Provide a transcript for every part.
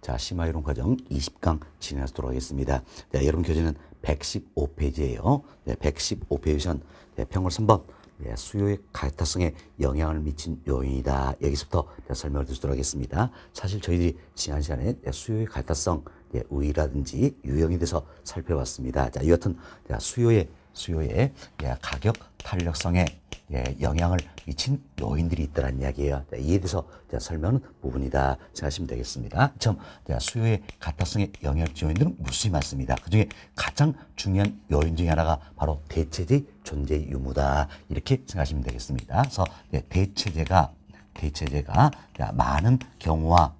자, 심화이론 과정 20강 진행하도록 하겠습니다. 네, 여러분 교재는 115페이지예요. 네, 115페이지는 평월 3번 수요의 가타성에 영향을 미친 요인이다. 여기서부터 설명을 드리도록 하겠습니다. 사실 저희들이 지난 시간에 수요의 가타성, 우위라든지 유형에 대해서 살펴봤습니다. 자, 이 같은 수요의 가격 탄력성에 영향을 미친 요인들이 있다는 이야기예요. 이에 대해서 설명하는 부분이다 생각하시면 되겠습니다. 처음 수요의 가타성에 영향을 미친 요인들은 무수히 많습니다. 그중에 가장 중요한 요인 중에 하나가 바로 대체제의 존재 유무다 이렇게 생각하시면 되겠습니다. 그래서 대체제가 많은 경우와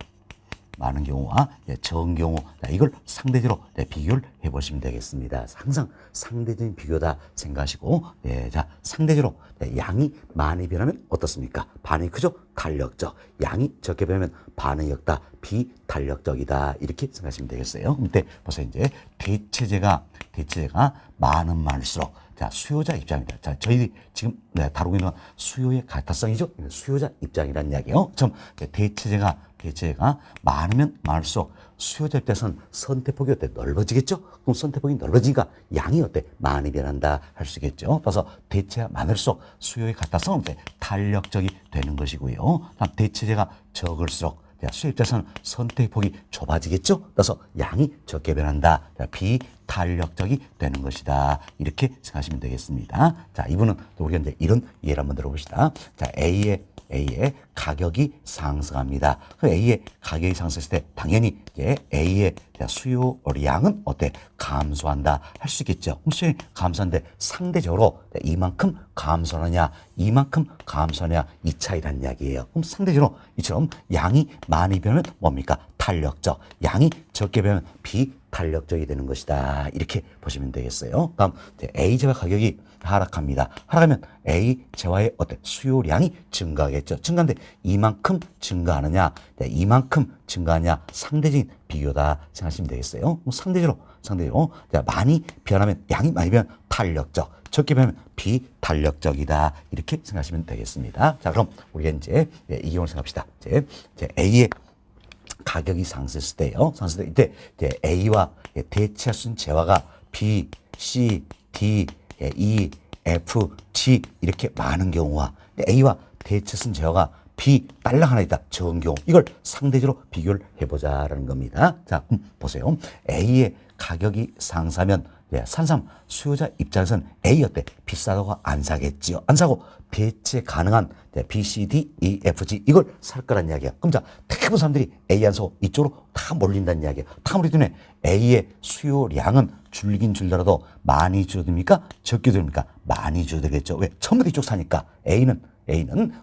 적은 경우 이걸 상대적으로 비교를 해보시면 되겠습니다. 항상 상대적인 비교다 생각하시고 자 상대적으로 양이 많이 변하면 어떻습니까? 반응이 크죠? 탄력적. 양이 적게 변하면 반응이 적다. 비탄력적이다. 이렇게 생각하시면 되겠어요. 근데 벌써 이제 대체제가 많은 많을수록 자, 수요자 입장입니다. 자, 저희들이 지금 다루고 있는 수요의 가타성이죠. 수요자 입장이라는 이야기예요. 좀 대체제가 많으면 많을수록 수요자 입장에서는 선택폭이 어때? 넓어지겠죠? 그럼 선택폭이 넓어지니까 양이 어때? 많이 변한다 할 수 있겠죠. 그래서 대체가 많을수록 수요의 가타성은 어때? 탄력적이 되는 것이고요. 다음 대체제가 적을수록 수요 입장에서는 선택폭이 좁아지겠죠? 그래서 양이 적게 변한다. 비탄력적이 되는 것이다. 이렇게 생각하시면 되겠습니다. 자, 이분은 또 우리가 이제 이런 예를 한번 들어봅시다. 자, A의 가격이 상승합니다. 그럼 A의 가격이 상승했을 때 당연히 A의 수요량은 어때? 감소한다 할 수 있겠죠. 그럼 수요량이 감소하는데 상대적으로 이만큼 감소하냐, 이만큼 감소하냐 이 차이란 이야기예요. 그럼 상대적으로 이처럼 양이 많이 변하면 뭡니까? 탄력적. 양이 적게 변하면 비탄력적이 되는 것이다. 이렇게 보시면 되겠어요. 다음 A제와 가격이 하락합니다. 하락하면 A제와의 어때? 수요량이 증가하겠죠. 증가하는데 이만큼 증가하느냐, 이만큼 증가하냐 상대적인 비교다 생각하시면 되겠어요. 상대적으로 많이 변하면 양이 많이 변하면 탄력적, 적게 변하면 비탄력적이다 이렇게 생각하시면 되겠습니다. 자, 그럼 우리가 이제 이 경우를 생각합시다. 이제 A의 가격이 상승했을 때요. 상승했을 때 이때 A와 대체할 수 있는 재화가 B, C, D, E, F, G 이렇게 많은 경우와 A와 대체할 수 있는 재화가 B 딸랑 하나 있다. 적은 경우 이걸 상대적으로 비교를 해보자라는 겁니다. 자, 보세요. A의 가격이 상승하면 산삼 수요자 입장에서는 A 어때? 비싸다고 안 사겠지요. 안 사고 대체 가능한 B, C, D, E, F, G 이걸 살 거란 이야기야. 그럼 자, 대부분 사람들이 A 안 사고 이쪽으로 다 몰린다는 이야기야. 다 몰리기 때문에 A의 수요량은 줄긴 줄더라도 많이 줄어듭니까? 적게 줄어듭니까? 많이 줄어들겠죠. 왜? 처음부터 이쪽 사니까 A는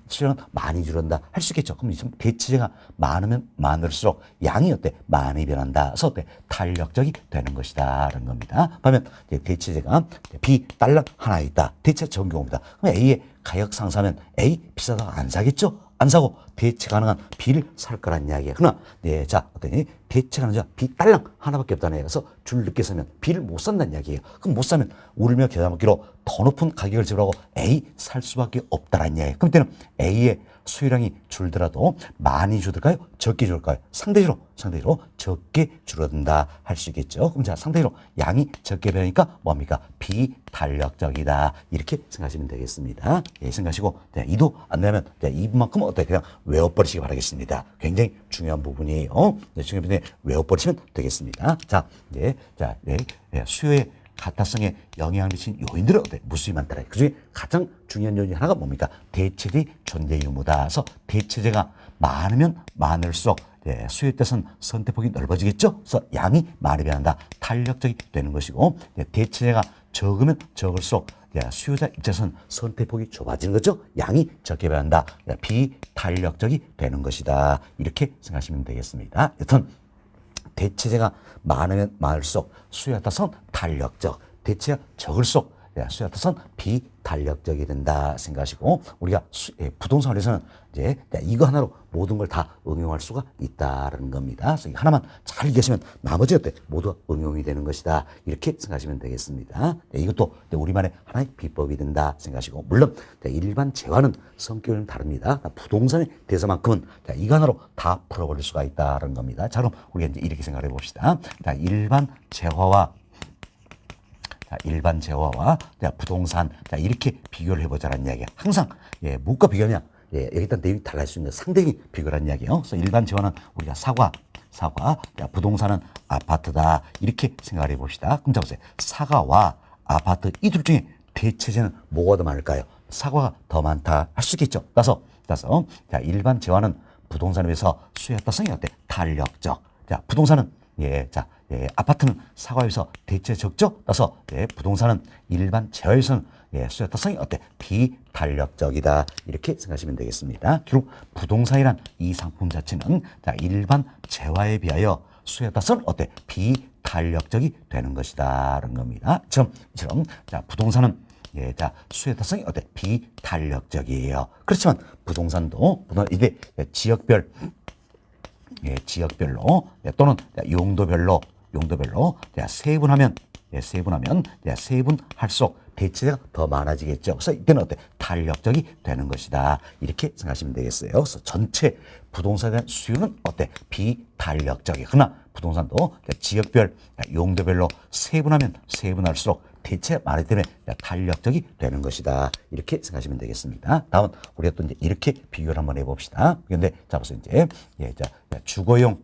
수요량은 많이 줄어든다 할 수 있겠죠. 그럼 대체제가 많으면 많을수록 양이 어때? 많이 변한다. 그래서 어때? 탄력적이 되는 것이다 라는 겁니다. 그러면 대체제가 B 달러 하나 있다. 대체 적은 경우입니다. 그럼 A의 가격 상승하면 A 비싸다고 안 사겠죠? 안 사고 대체 가능한 B를 살 거란 이야기예요. 그러나 자 어떠니 대체 가능한 B 딸랑 하나밖에 없다는 얘기라서 줄 늦게 사면 B를 못 산다는 이야기예요. 그럼 못 사면 울며 겨자 먹기로 더 높은 가격을 지불하고 A 살 수밖에 없다는 이야기예요. 그럼 때는 A의 수요량이 줄더라도 많이 줄을까요? 적게 줄을까요? 상대적으로 적게 줄어든다 할 수 있겠죠. 그럼 자 상대적으로 양이 적게 변하니까 뭡니까? 비탄력적이다 이렇게 생각하시면 되겠습니다. 생각하시고 이도 안 되면 이만큼 어때? 그냥 외워버리시기 바라겠습니다. 굉장히 중요한 부분이에요. 중요한 부분에 외워버리시면 되겠습니다. 자, 수요의 가타성에 영향을 미친 요인들은 무수히 많더라. 그중에 가장 중요한 요인 하나가 뭡니까? 대체제의 존재 유무다. 그래서 대체제가 많으면 많을수록 수요에 따라서는 선택폭이 넓어지겠죠. 그래서 양이 많이 변한다. 탄력적이 되는 것이고 대체제가 적으면 적을수록 수요자 입장에서는 선택폭이 좁아지는 거죠. 양이 적게 변한다. 비탄력적이 되는 것이다. 이렇게 생각하시면 되겠습니다. 여튼 대체제가 많으면 많을수록 수요에 따라서 탄력적, 대체가 적을수록 수요와 뜻은 비탄력적이 된다 생각하시고 우리가 부동산에서는 이제 이거 하나로 모든 걸 다 응용할 수가 있다는 겁니다. 그래서 하나만 잘 이해하시면 나머지 어때 모두 응용이 되는 것이다 이렇게 생각하시면 되겠습니다. 이것도 우리만의 하나의 비법이 된다 생각하시고 물론 일반 재화는 성격은 다릅니다. 부동산에 대해서만큼은 이거 하나로 다 풀어버릴 수가 있다는 겁니다. 자, 그럼 우리가 이제 이렇게 생각해 봅시다. 일반 재화와 부동산 이렇게 비교를 해보자는 이야기야. 항상 무엇과 비교하냐? 여기다 내용이 달라질 수 있는 상대적인 비교라는 이야기예요. 그래서 일반 재화는 우리가 사과, 부동산은 아파트다 이렇게 생각을 해봅시다. 그럼 자 보세요. 사과와 아파트 이 둘 중에 대체제는 뭐가 더 많을까요? 사과가 더 많다 할 수 있겠죠. 따라서 일반 재화는 부동산에 비해서 수요와 특성이 어때? 탄력적. 부동산은 아파트는 사과에 비해서 대체 적죠? 따라서 부동산은 일반 재화에서는 수요 특성이 어때? 비탄력적이다 이렇게 생각하시면 되겠습니다. 결국 부동산이란 이 상품 자체는 일반 재화에 비하여 수요 특성은 어때? 비탄력적이 되는 것이다라는 겁니다. 이처럼 부동산은 수요 특성이 어때? 비탄력적이에요. 그렇지만 부동산도 이게 지역별로 또는 용도별로 세분하면 세분할수록 대체가 더 많아지겠죠. 그래서 이때는 어때? 탄력적이 되는 것이다. 이렇게 생각하시면 되겠어요. 그래서 전체 부동산에 대한 수요는 어때? 비탄력적이. 그러나 부동산도 지역별, 용도별로 세분하면 세분할수록 대체 많기 때문에 탄력적이 되는 것이다. 이렇게 생각하시면 되겠습니다. 다음 우리가 또 이제 이렇게 비교를 한번 해봅시다. 그런데 자 보세요. 이제 주거용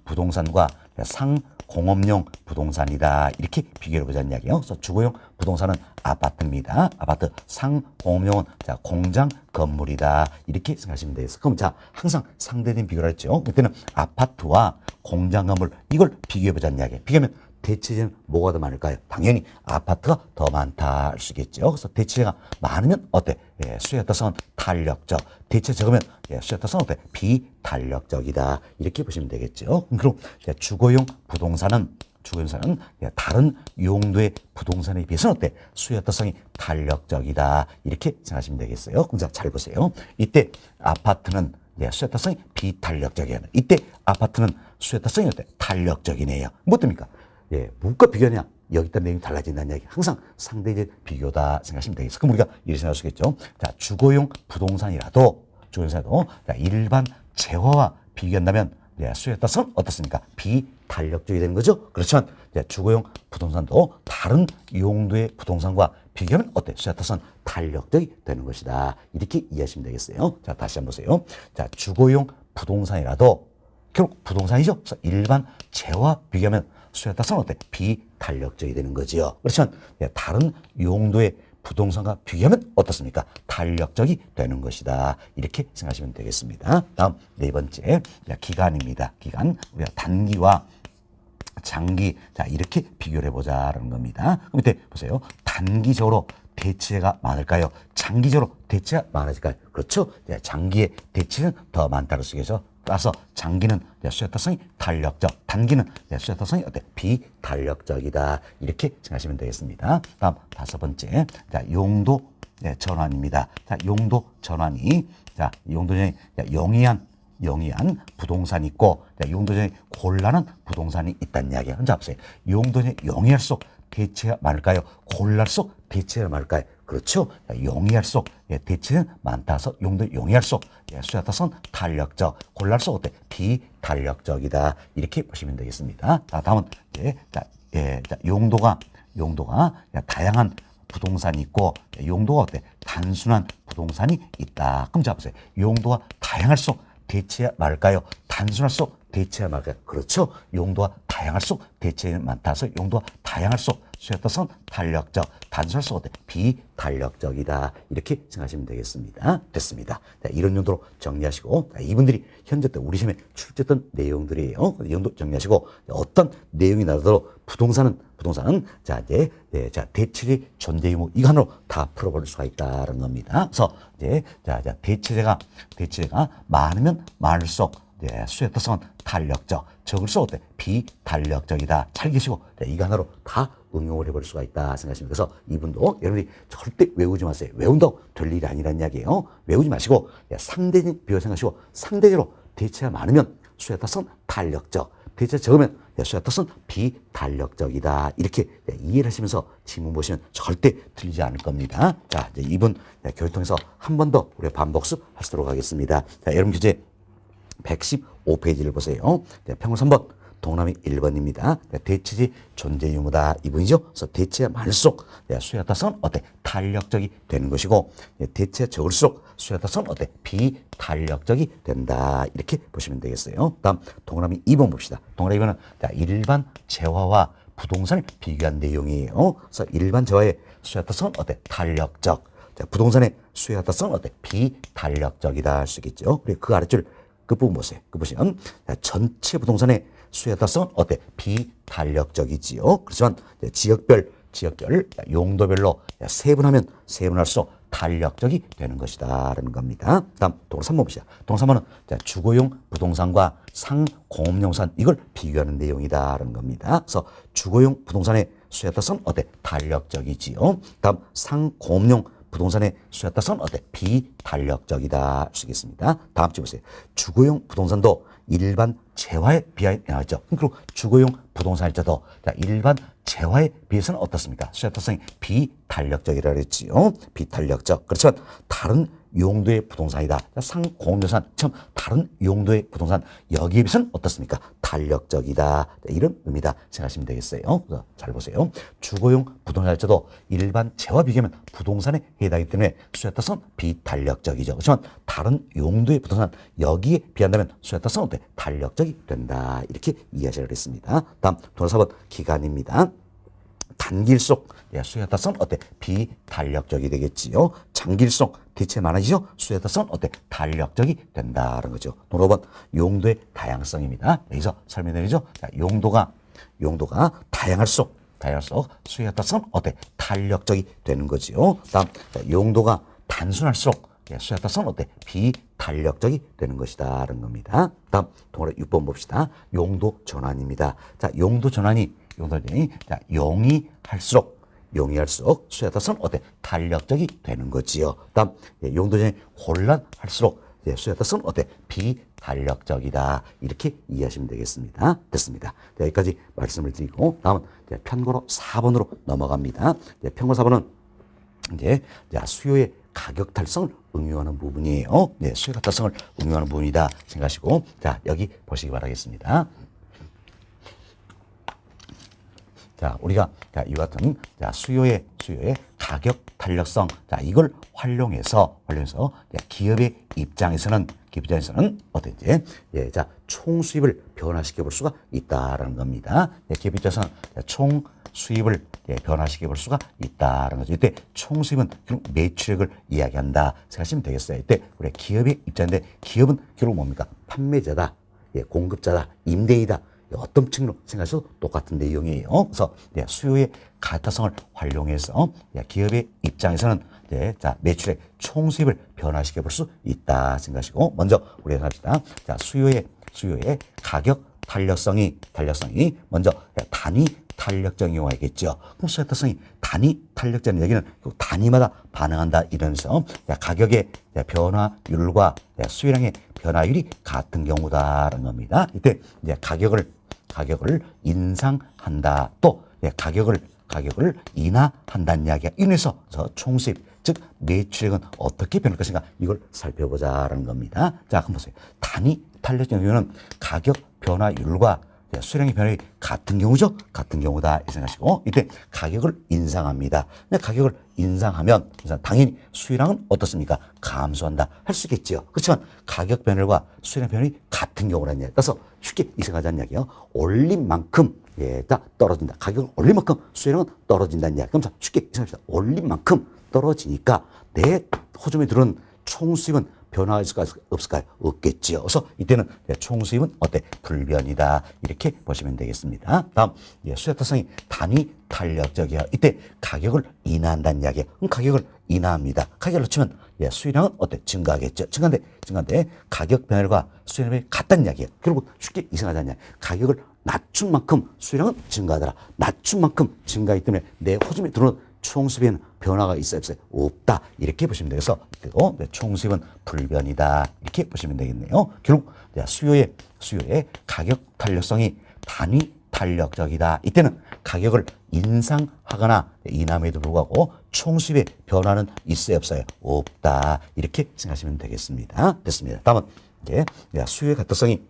부동산과 상공업용 부동산이다. 이렇게 비교해 보자는 이야기예요. 그래서 주거용 부동산은 아파트입니다. 아파트. 상공업용은 공장 건물이다. 이렇게 생각하시면 되겠어요. 그럼 항상 상대된 비교를 했죠. 그때는 아파트와 공장 건물 이걸 비교해 보자는 이야기예요. 비교하면 대체제는 뭐가 더 많을까요? 당연히 아파트가 더 많다 할 수 있겠죠. 그래서 대체제가 많으면 어때? 수요 특성은 탄력적. 대체 적으면 수요 특성은 어때? 비탄력적이다. 이렇게 보시면 되겠죠. 그럼 주거용 부동산은 다른 용도의 부동산에 비해서는 어때? 수요 특성이 탄력적이다. 이렇게 생각하시면 되겠어요. 그럼 잘 보세요. 이때 아파트는 수요 특성이 비탄력적이에요. 이때 아파트는 수요 특성이 어때? 탄력적이네요. 뭐 때문입니까? 무엇과 비교하냐? 여기다 내용이 달라진다는 이야기. 항상 상대적 비교다 생각하시면 되겠어요. 그럼 우리가 이렇게 생각할 수 있겠죠. 주거용 부동산이라도 일반 재화와 비교한다면 수요에 따라서 어떻습니까? 비탄력적이 되는 거죠. 그렇지만 주거용 부동산도 다른 용도의 부동산과 비교하면 어때? 수요에 따라서 탄력적이 되는 것이다. 이렇게 이해하시면 되겠어요. 자, 다시 한번 보세요. 주거용 부동산이라도 결국 부동산이죠. 그래서 일반 재화와 비교하면 수요에 따라서 어때? 비탄력적이 되는 거지요. 그렇지만 다른 용도의 부동산과 비교하면 어떻습니까? 탄력적이 되는 것이다. 이렇게 생각하시면 되겠습니다. 다음 네 번째 기간입니다. 기간. 우리가 단기와 장기 이렇게 비교를 해보자라는 겁니다. 그럼 이때 보세요. 단기적으로 대체가 많을까요? 장기적으로 대체가 많아질까요? 그렇죠. 장기의 대체는 더 많다는 쓰겠죠. 따라서 장기는 수요 특성이 탄력적, 단기는 수요 특성이 어때? 비탄력적이다. 이렇게 생각하시면 되겠습니다. 다음 다섯 번째, 용도 전환입니다. 용도 전환이 용도전이 영위한 부동산이 있고 용도전이 곤란한 부동산이 있다는 이야기예요. 자 보세요. 용도전이 영위할수록 대체가 많을까요? 곤란할수록 대체가 많을까요? 그렇죠. 용이할수록 대체는 많다서 용도 용이할수록 수요 특성은 탄력적, 곤란할수록 어때? 비탄력적이다. 이렇게 보시면 되겠습니다. 다음은 용도가 다양한 부동산이 있고 용도가 어때? 단순한 부동산이 있다. 그럼 자 보세요. 용도가 다양할수록 대체가 많을까요? 단순할수록 대체가 많을까요? 그렇죠. 용도가 다양할수록 대체는 많다서 용도가 다양할수록 수요 특성은 탄력적, 단순할수록 어때? 비탄력적이다. 이렇게 생각하시면 되겠습니다. 됐습니다. 이런 용도로 정리하시고 이분들이 현재 때 우리 시험에 출제했던 내용들이에요. 용도 정리하시고 어떤 내용이 나더라도 부동산은 대체의 존재 의무 이거 하나로 다 풀어볼 수가 있다는 겁니다. 그래서 대체제가 많으면 많을수록 예, 수의 특성은 탄력적, 적을수록 어때? 비탄력적이다. 잘 계시고 이거 하나로 다 응용을 해볼 수가 있다 생각하시면 그래서 이분도 여러분들이 절대 외우지 마세요. 외운다고 될 일이 아니란 이야기예요. 외우지 마시고 상대적인 비교 생각하시고 상대적으로 대체가 많으면 수의 특성은 탄력적, 대체가 적으면 수의 특성은 비탄력적이다. 이렇게 이해를 하시면서 지문 보시면 절대 틀리지 않을 겁니다. 자, 이제 이분 교육 통해서 한 번 더 우리 반복습 하도록 하겠습니다. 자, 여러분 교재 115페이지를 보세요. 평균 3번, 동남이 1번입니다. 대체지 존재 유무다 이분이죠. 그래서 대체가 많을수록 수의 특성은 어때? 탄력적이 되는 것이고 대체가 적을수록 수의 특성은 어때? 비탄력적이 된다. 이렇게 보시면 되겠어요. 다음 동남이 2번 봅시다. 동남이 2번은 일반 재화와 부동산을 비교한 내용이에요. 그래서 일반 재화의 수의 특성은 어때? 탄력적. 자, 부동산의 수의 특성은 어때? 비탄력적이다 할 수 있겠죠. 그리고 그 아래줄 끝부분 보세요. 그 보시면 전체 부동산의 수의 특성은 어때? 비탄력적이지요. 그렇지만 지역별 용도별로 세분하면 세분할수록 탄력적이 되는 것이다 라는 겁니다. 다음 동호 3번 봅시다. 동호 3번은 주거용 부동산과 상공업용산 이걸 비교하는 내용이다 라는 겁니다. 그래서 주거용 부동산의 수의 특성은 어때? 탄력적이지요. 다음 상공업용 부동산의 수의 특성은 어때? 비탄력적이다 쓰겠습니다. 다음 주 보세요. 주거용 부동산도 일반 재화에 비하여 나왔죠. 그리고 주거용 부동산일자도 일반 재화에 비해서는 어떻습니까? 수의 특성이 비탄력적이라 그랬지요. 비탄력적. 그렇지만 다른 용도의 부동산이다. 상공업용산 처음 다른 용도의 부동산 여기에 비해서는 어떻습니까? 탄력적이다. 이런 의미다 생각하시면 되겠어요. 그래서 잘 보세요. 주거용 부동산일자도 일반 재화 비교하면 부동산에 해당하기 때문에 수의 특성은 비탄력적이죠. 그렇지만 다른 용도의 부동산 여기에 비한다면 수의 특성은 어때? 탄력적이 된다. 이렇게 이해하시라고 했습니다. 다음 동호 4번 기간입니다. 단길수록 수의 특성은 어때? 비탄력적이 되겠지요. 장길수록 대체 많아지죠. 수의 특성은 어때? 탄력적이 된다는 거죠. 동호 5번 용도의 다양성입니다. 여기서 설명드리죠. 용도가 다양할수록 수의 특성은 어때? 탄력적이 되는 거지요. 다음 용도가 단순할수록 수의 특성은 어때? 비탄력적이 되는 것이다라는 겁니다. 다음 동호 6번 봅시다. 용도 전환입니다. 자, 용도 전환이 용이할수록 수의 특성은 어때? 탄력적이 되는 거지요. 다음 용도 전환이 혼란할수록 수의 특성은 어때? 비탄력적이다. 이렇게 이해하시면 되겠습니다. 됐습니다. 여기까지 말씀을 드리고 다음은 편고로 4번으로 넘어갑니다. 편고 4번은 이제 수요의 가격 달성을 응용하는 부분이에요. 수요 달성을 응용하는 부분이다 생각하시고 자, 여기 보시기 바라겠습니다. 자, 우리가 이와 같은 수요의 가격 탄력성 이걸 활용해서 기업의 입장에서는 어떤지 총 수입을 변화시켜 볼 수가 있다라는 겁니다. 기업 입장에서는 총 수입을 변화시켜 볼 수가 있다는 거죠. 이때 총 수입은 결국 매출액을 이야기한다 생각하시면 되겠어요. 이때 우리 기업의 입장인데 기업은 결국 뭡니까? 판매자다, 공급자다, 임대이다. 어떤 측면으로 생각해도 똑같은 내용이에요. 그래서 수요의 가타성을 활용해서 기업의 입장에서는 매출의 총 수입을 변화시켜 볼 수 있다 생각하시고 먼저 우리가 생각합시다. 수요의 가격 탄력성이 먼저 단위 탄력적인 경우가 있겠죠. 그럼 수요 탄력성이 단위 탄력적인 얘기는 단위마다 반응한다 이러면서 가격의 변화율과 수요량의 변화율이 같은 경우다라는 겁니다. 이때 가격을 인상한다 또 가격을 인하한다는 이야기가 인해서 총수입 즉 매출액은 어떻게 변할 것인가 이걸 살펴보자라는 겁니다. 자, 그럼 보세요. 단위 탄력적인 경우는 가격 변화율과 수량의 변화율이 같은 경우죠. 같은 경우다 생각하시고 이때 가격을 인상합니다. 가격을 인상하면 당연히 수요량은 어떻습니까? 감소한다 할 수 있겠죠. 그렇지만 가격 변화율과 수요량 변화율이 같은 경우라는 이야기. 그래서 쉽게 이해하자는 이야기예요. 올린 만큼 떨어진다. 가격을 올린 만큼 수요량은 떨어진다는 이야기. 그럼 쉽게 이해합시다. 올린 만큼 떨어지니까 내 호점에 들어오는 총 수입은 변화가 있을까요? 없을까요? 없겠지요. 그래서 이때는 총수입은 어때? 불변이다. 이렇게 보시면 되겠습니다. 다음, 수요 타성이 단위 탄력적이야. 이때 가격을 인하한다는 이야기예요. 그럼 가격을 인하합니다. 가격을 낮추면 수요량은 어때? 증가하겠죠. 증가인데 가격 변화율과 수요량이 같다는 이야기예요. 결국 쉽게 이상하다는 이야기. 가격을 낮춘 만큼 수요량은 증가하더라. 낮춘 만큼 증가하기 때문에 내 호주머니에 들어오는 총수입에는 변화가 있어요? 없어요? 없다. 이렇게 보시면 되겠어. 총수입은 불변이다. 이렇게 보시면 되겠네요. 결국 수요의 가격 탄력성이 단위 탄력적이다. 이때는 가격을 인상하거나 인하함에도 불구하고 총수입의 변화는 있어요? 없어요? 없다. 이렇게 생각하시면 되겠습니다. 됐습니다. 다음은 이제 수요의 가격성이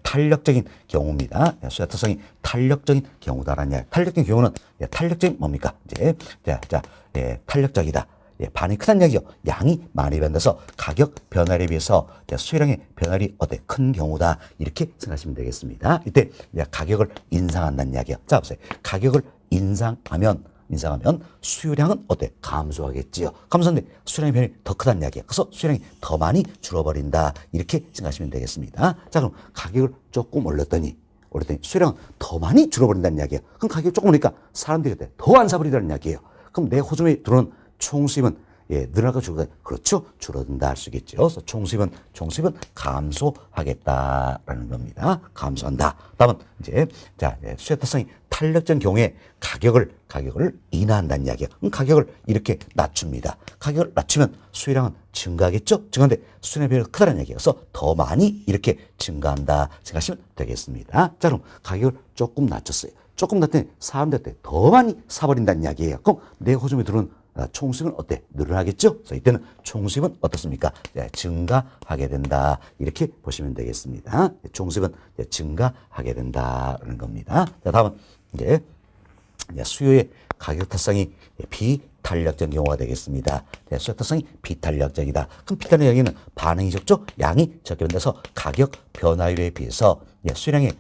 탄력적인 경우입니다. 수요 가격성이 탄력적인 경우다라는 이야기. 탄력적인 경우는 탄력적인 뭡니까? 이제 탄력적이다. 반응이 크다는 이야기죠. 양이 많이 변해서 가격 변화에 비해서 수요량의 변화율이 어때? 큰 경우다. 이렇게 생각하시면 되겠습니다. 이때 가격을 인상한다는 이야기예요. 자, 보세요. 가격을 인상하면 수요량은 어때? 감소하겠지요. 감소하는데 수요량의 변이 더 크다는 이야기예요. 그래서 수요량이 더 많이 줄어버린다. 이렇게 생각하시면 되겠습니다. 자, 그럼 가격을 조금 올렸더니 수요량은 더 많이 줄어버린다는 이야기예요. 그럼 가격이 조금 오니까 사람들이 더 안 사버리다는 이야기예요. 그럼 내 호주머니에 들어오는 총수입은 늘어나고 줄어든다. 그렇죠? 줄어든다 할 수 있겠죠. 그래서 총수입은 감소하겠다라는 겁니다. 감소한다. 다음은 이제 수요 타성이 탄력적인 경우에 가격을 인하한다는 이야기예요. 그럼 가격을 이렇게 낮춥니다. 가격을 낮추면 수요량은 증가하겠죠? 증가하는데 수요량의 변화가 크다는 이야기예요. 그래서 더 많이 이렇게 증가한다 생각하시면 되겠습니다. 자, 그럼 가격을 조금 낮췄어요. 조금 낮더니 사람들한테 더 많이 사버린다는 이야기예요. 그럼 내 호주머니에 들어오는 총수입은 어때? 늘어나겠죠? 그래서 이때는 총수입은 어떻습니까? 증가하게 된다. 이렇게 보시면 되겠습니다. 총수입은 증가하게 된다는 겁니다. 자, 다음은 이제 수요의 가격 타성이 비탄력적인 경우가 되겠습니다. 수요 타성이 비탄력적이다. 그럼 비탄력 여기는 반응이 적죠? 양이 적게 변해서 가격 변화율에 비해서 수요량의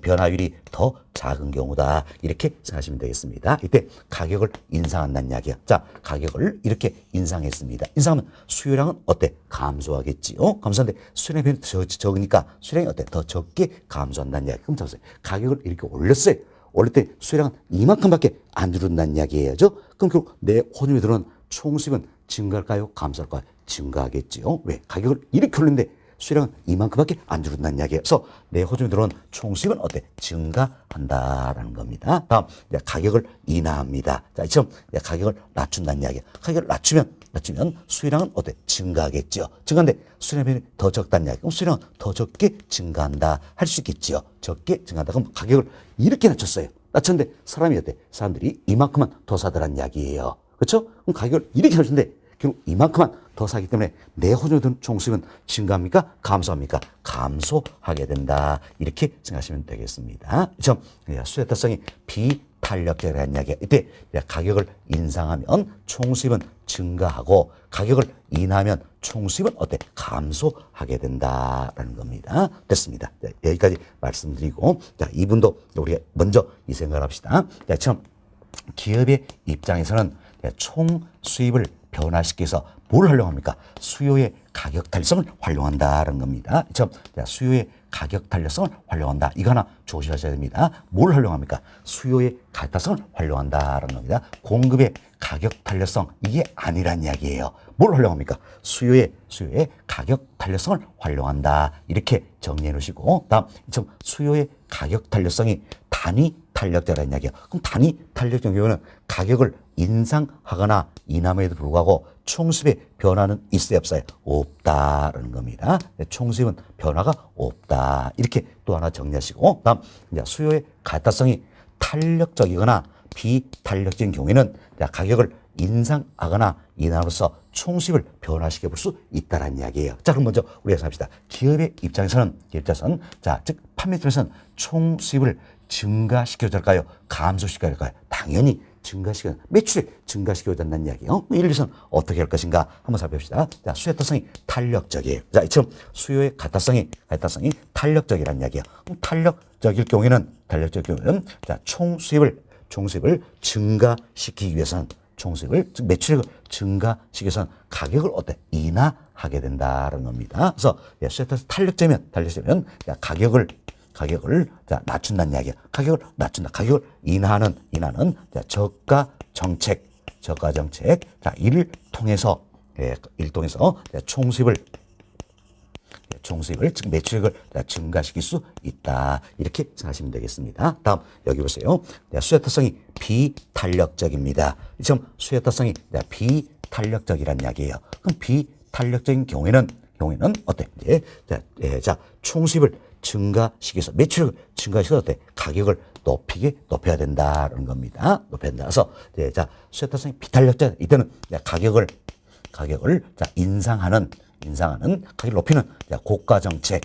변화율이 더 작은 경우다. 이렇게 생각하시면 되겠습니다. 이때 가격을 인상한다는 이야기야. 자, 가격을 이렇게 인상했습니다. 인상하면 수요량은 어때? 감소하겠지요. 감소하는데 수요량이 적으니까 수요량이 어때? 더 적게 감소한다는 이야기. 그럼 보세요. 가격을 이렇게 올렸어요. 올릴 때 수요량은 이만큼밖에 안 줄어든다는 이야기예요. 그럼 결국 내 호주머니에 들어오는 총수입은 증가할까요? 감소할까요? 증가하겠지요. 왜? 가격을 이렇게 올리는데 수요량은 이만큼밖에 안 줄어든다는 이야기예요. 그래서 내 호주머니에 들어오는 총수입은 어때? 증가한다라는 겁니다. 다음, 가격을 인하합니다. 자, 이처럼 가격을 낮춘다는 이야기예요. 가격을 낮추면 수요량은 어때? 증가하겠죠. 증가한데 수요량이 더 적다는 이야기. 그럼 수요량은 더 적게 증가한다 할 수 있겠죠. 적게 증가한다. 그럼 가격을 이렇게 낮췄어요. 낮췄는데 사람이 어때? 사람들이 이만큼만 더 사더란 이야기예요. 그렇죠? 그럼 가격을 이렇게 낮췄는데 결국 이만큼만 더 사기 때문에 내 호주머니에 든 총수입은 증가합니까? 감소합니까? 감소하게 된다. 이렇게 생각하시면 되겠습니다. 점 수요 타성이 비탄력적이라는 이야기야. 이때 가격을 인상하면 총수입은 증가하고 가격을 인하하면 총수입은 어때? 감소하게 된다라는 겁니다. 됐습니다. 여기까지 말씀드리고 이분도 우리가 먼저 이 생각을 합시다. 처음 기업의 입장에서는 총 수입을 변화시켜서 뭘 활용합니까? 수요의 가격 탄력성을 활용한다는 겁니다. 처음 수요의 가격 탄력성을 활용한다. 이거 하나 조심하셔야 됩니다. 뭘 활용합니까? 수요의 가격 탄력성을 활용한다는 겁니다. 공급의 가격 탄력성 이게 아니란 이야기예요. 뭘 활용합니까? 수요의 가격 탄력성을 활용한다. 이렇게 정리해 놓으시고 다음 수요의 가격 탄력성이 단위 탄력적이라는 이야기예요. 그럼 단위 탄력적 경우는 가격을 인상하거나 인하함에도 불구하고 총수입의 변화는 있어요? 없어요? 없다라는 겁니다. 총수입은 변화가 없다. 이렇게 또 하나 정리하시고 다음 수요의 가타성이 탄력적이거나 비탄력적인 경우에는 가격을 인상하거나 인하함으로써 총수입을 변화시켜 볼 수 있다는 이야기예요. 자, 그럼 먼저 우리가 합시다. 기업의 입장에서는 즉 판매 입장에서는 총수입을 증가시켜야 될까요? 감소시켜야 될까요? 당연히 매출에 증가시켜야 된다는 이야기예요. 이를 위해서는 어떻게 할 것인가 한번 살펴봅시다. 자, 수요 타성이 탄력적이에요. 자, 이처럼 수요의 가타성이 탄력적이라는 이야기예요. 탄력적일 경우에는 총 수입을 증가시키기 위해서는 총수입을 즉 매출액을 증가시키기 위해서는 가격을 어때? 인하하게 된다는 겁니다. 그래서 수요에 탄력적이면 가격을 자, 낮춘다는 이야기야. 가격을 낮춘다. 가격을 인하하는 저가 정책. 자, 이를 통해서 총수입을 즉 매출액을 증가시킬 수 있다. 이렇게 생각하시면 되겠습니다. 다음 여기 보세요. 수요 타성이 비탄력적입니다. 지금 수요 타성이 비탄력적이란 이야기예요. 그럼 비탄력적인 경우에는 어때? 자, 총수입을 증가시켜서 매출을 증가시켜서 어때? 가격을 높여야 된다는 겁니다. 높여야 된다. 그래서 자, 수요 타성이 비탄력적 이때는 가격을 자, 인상하는 가격을 높이는 고가 정책.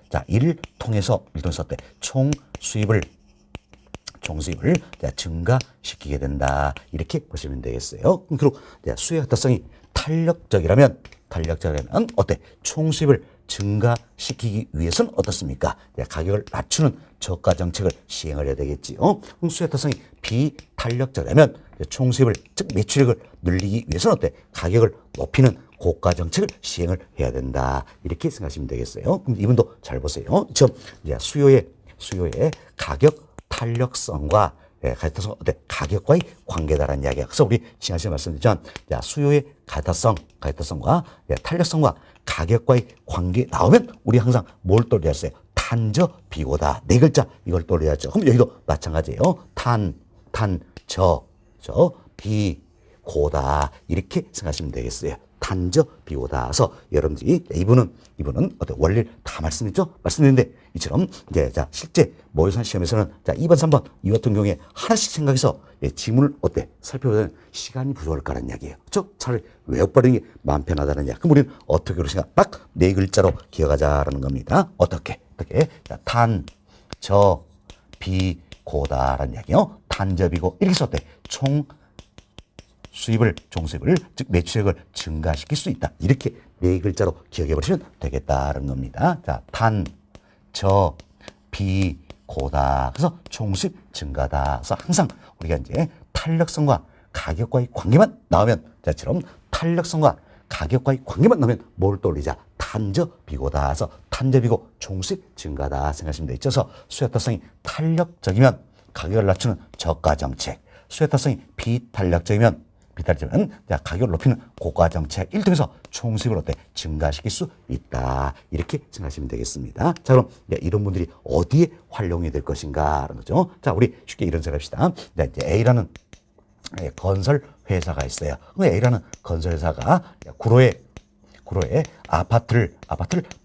자, 이를 통해서 어때? 총수입을 증가시키게 된다. 이렇게 보시면 되겠어요. 그리고 수요 협탁성이 탄력적이라면 어때? 총수입을 증가시키기 위해서는 어떻습니까? 가격을 낮추는 저가 정책을 시행을 해야 되겠지요. 그럼 수요 협탁성이 비탄력적이라면 총수입을 즉 매출액을 늘리기 위해서는 어때? 가격을 높이는 고가 정책을 시행을 해야 된다. 이렇게 생각하시면 되겠어요. 그럼 이분도 잘 보세요. 지금 수요의 가격 탄력성과 가격과의 관계다라는 이야기야. 그래서 우리 지난 시간에 말씀드렸지만 수요의 가격성과 탄력성과 가격과의 관계 나오면 우리 항상 뭘 떠올려야 했어요? 탄저 비고다. 네 글자 이걸 떠올려야죠. 그럼 여기도 마찬가지예요. 비고다. 이렇게 생각하시면 되겠어요. 탄저 비고다. 그래서 여러분들이 이분은 어떤 원리를 다 말씀드렸는데 이처럼 자 실제 모의고사 시험에서는 자 2번, 3번 이 같은 경우에 하나씩 생각해서 지문을 어때? 살펴보면 시간이 부족할까라는 이야기예요. 그렇죠? 차라리 외워버리는 게 마음 편하다는 이야기. 그럼 우리는 어떻게 그러시냐? 딱 네 글자로 기억하자라는 겁니다. 어떻게? 자, 탄저 비고다라는 이야기요. 탄저비고 이렇게 해서 어때? 총수입을 즉 매출액을 증가시킬 수 있다. 이렇게 네 글자로 기억해 버리시면 되겠다는 겁니다. 자, 비고다. 그래서 총수입 증가다. 그래서 항상 우리가 이제 탄력성과 가격과의 관계만 나오면 자처럼 탄력성과 가격과의 관계만 나오면 뭘 떠올리자? 탄저비고다. 그래서 탄저비고 총수입 증가다 생각하시면 되죠. 그래서 수요 타성이 탄력적이면 가격을 낮추는 저가 정책. 수요 타성이 비탄력적이면 가격을 높이는 고가 정책 을 통해서 총수입을 어때? 증가시킬 수 있다. 이렇게 생각하시면 되겠습니다. 자, 그럼 이런 분들이 어디에 활용이 될 것인가라는 거죠. 자, 우리 쉽게 이런 생각합시다. 이제 A라는 건설 회사가 있어요. A라는 건설 회사가 구로에 아파트를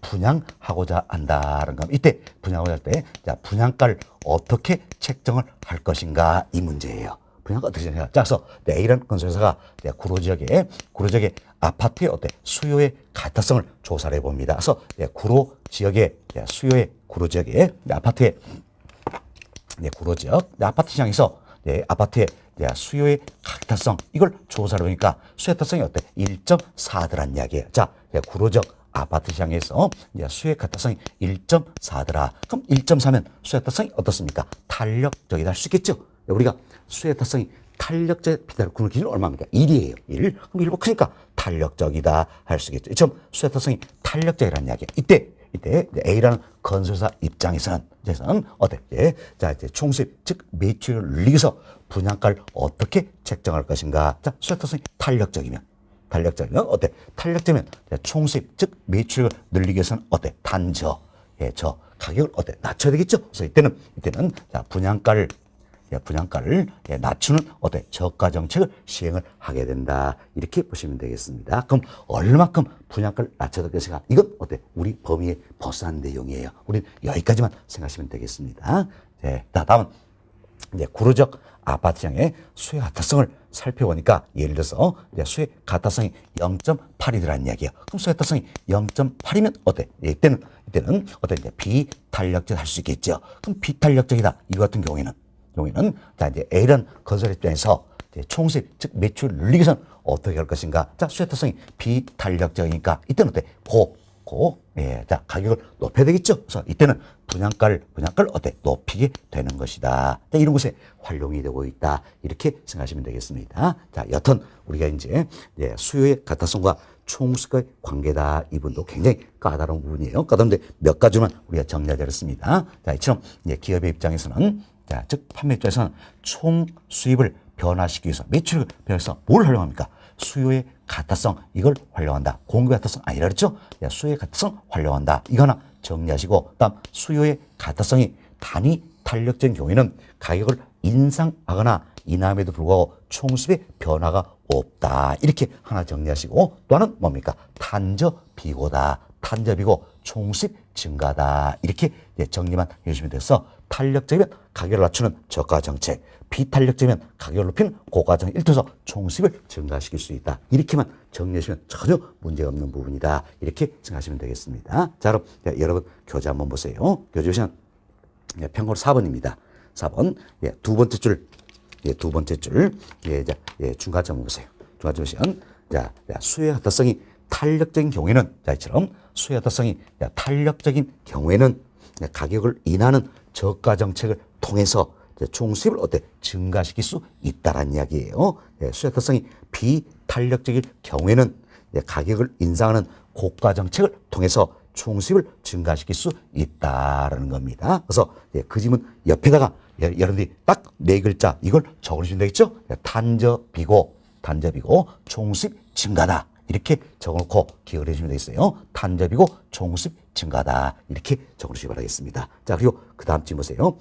분양하고자 한다는 겁니다. 이때 분양하고자 할 때 분양가를 어떻게 책정을 할 것인가 이 문제예요. 분양가 어떻게 생각해요? 자, 그래서 A라는 건설회사가 구로 지역의 아파트의 어때? 수요의 가타성을 조사를 해봅니다. 그래서 구로 지역의 아파트의 구로 지역 아파트 시장에서 아파트의 수요의 가타성 이걸 조사를 해보니까 수요 가타성이 어때? 1.4더란 이야기예요. 자, 구로 지역 아파트 시장에서 수요 가타성이 1.4더라. 그럼 1.4면 수요 가타성이 어떻습니까? 탄력적이다 할 수 있겠죠? 우리가 수요 타성이 탄력적 비달의 기준은 얼마입니까? 1이에요. 1. 그럼 1보다 크니까 탄력적이다 할 수 있겠죠. 좀 수요 타성이 탄력적이라는 이야기야. 이때 A라는 건설사 입장에서는 어때? 자, 이제 총수입 즉 매출을 늘리기 위해서 분양가를 어떻게 책정할 것인가? 자, 수요 타성이 탄력적이면 어때? 탄력적이면 총수입 즉 매출을 늘리기 위해서는 어때? 저 가격을 어때? 낮춰야 되겠죠. 그래서 이때는 자, 분양가를 낮추는 어때? 저가 정책을 시행을 하게 된다. 이렇게 보시면 되겠습니다. 그럼 얼마큼 분양가를 낮춰야 될 것인가? 이건 어때? 우리 범위에 벗어난 내용이에요. 우리는 여기까지만 생각하시면 되겠습니다. 다음은 구로적 아파트 시장의 수요 가타성을 살펴보니까 예를 들어서 수요 가타성이 0.8이더라는 이야기예요. 그럼 수요 가타성이 0.8이면 어때? 이때는 어때? 비탄력적 할 수 있겠죠. 그럼 비탄력적이다. 이 같은 경우에는 자, 이제 A라는 건설 입장에서 총수입 즉 매출을 늘리기 위해서는 어떻게 할 것인가? 자, 수요 타성이 비탄력적이니까 이때는 어때? 놓고 자 가격을 높여야 되겠죠. 그래서 이때는 분양가를 어때 높이게 되는 것이다. 자, 이런 것에 활용이 되고 있다. 이렇게 생각하시면 되겠습니다. 자, 여튼 우리가 이제 수요의 가타성과 총수가의 관계다. 이 부분도 굉장히 까다로운 부분이에요. 까다로운데 몇 가지만 우리가 정리하겠습니다. 자, 이처럼 기업의 입장에서는 자, 즉 판매 입장에서는 총 수입을 변화시키기 위해서 매출을 변화해서 뭘 활용합니까? 수요의 가타성 이걸 활용한다. 공급의 가타성 아니라 그랬죠? 수요의 가타성 활용한다. 이거 하나 정리하시고 다음 수요의 가타성이 단위 탄력적인 경우에는 가격을 인상하거나 인하함에도 불구하고 총수입의 변화가 없다. 이렇게 하나 정리하시고 또 하나는 뭡니까? 탄저비고다. 탄저비고 총수입 증가다. 이렇게 정리만 해주시면 돼서 탄력적이면 가격을 낮추는 저가 정책, 비탄력적이면 가격을 높이는 고가 정책 일터에서 총수입을 증가시킬 수 있다. 이렇게만 정리하시면 전혀 문제가 없는 부분이다. 이렇게 생각하시면 되겠습니다. 자, 그럼 여러분 교재 한번 보세요. 교재 보시면 평가로 4번입니다. 4번 두 번째 줄 두 번째 줄 중간점 한번 보세요. 중간점 보시면 자 수요의 가타성이 탄력적인 경우에는 자 이처럼 수요의 가타성이 탄력적인 경우에는 가격을 인하는 저가 정책을 통해서 총수입을 어때 증가시킬 수 있다라는 이야기예요. 수요 가타성이 비탄력적인 경우에는 가격을 인상하는 고가 정책을 통해서 총수입을 증가시킬 수 있다라는 겁니다. 그래서 그 지문 옆에다가 여러분들이 딱 네 글자 이걸 적어주시면 되겠죠. 탄저비고 총수입 증가다. 이렇게 적어놓고 기억을 해주시면 되겠어요. 탄저비고 총수입 증가다. 이렇게 적어주시기 바라겠습니다. 자, 그리고 그 다음 쯤 보세요.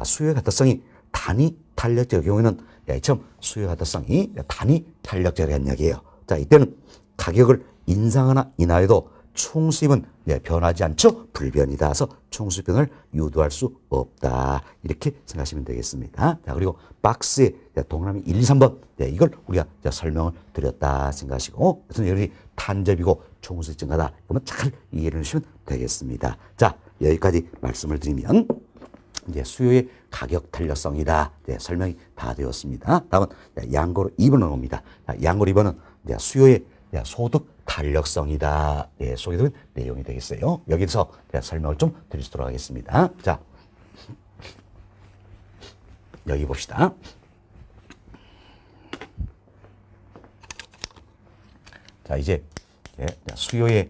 수요의 가타성이 단위 탄력적인 경우에는 처음 수요의 가타성이 단위 탄력적이라는 이야기예요. 자, 이때는 가격을 인상하거나 인하해도 총수입은 변하지 않죠. 불변이다. 그래서 총수입 변화를 유도할 수 없다. 이렇게 생각하시면 되겠습니다. 자, 그리고 박스에 동그라미 1, 2, 3번 이걸 우리가 설명을 드렸다 생각하시고 그래서 여기 탄저비고 총수입 증가다. 그러면 잘 이해를 해주시면 되겠습니다. 자, 여기까지 말씀을 드리면 이제 수요의 가격 탄력성이다. 설명이 다 되었습니다. 다음은 양고로 2번으로 옵니다. 양고로 2번은 수요의 소득 탄력성이다. 속에 들은 내용이 되겠어요. 여기서 설명을 좀 드리도록 하겠습니다. 자, 여기 봅시다. 자, 이제 수요의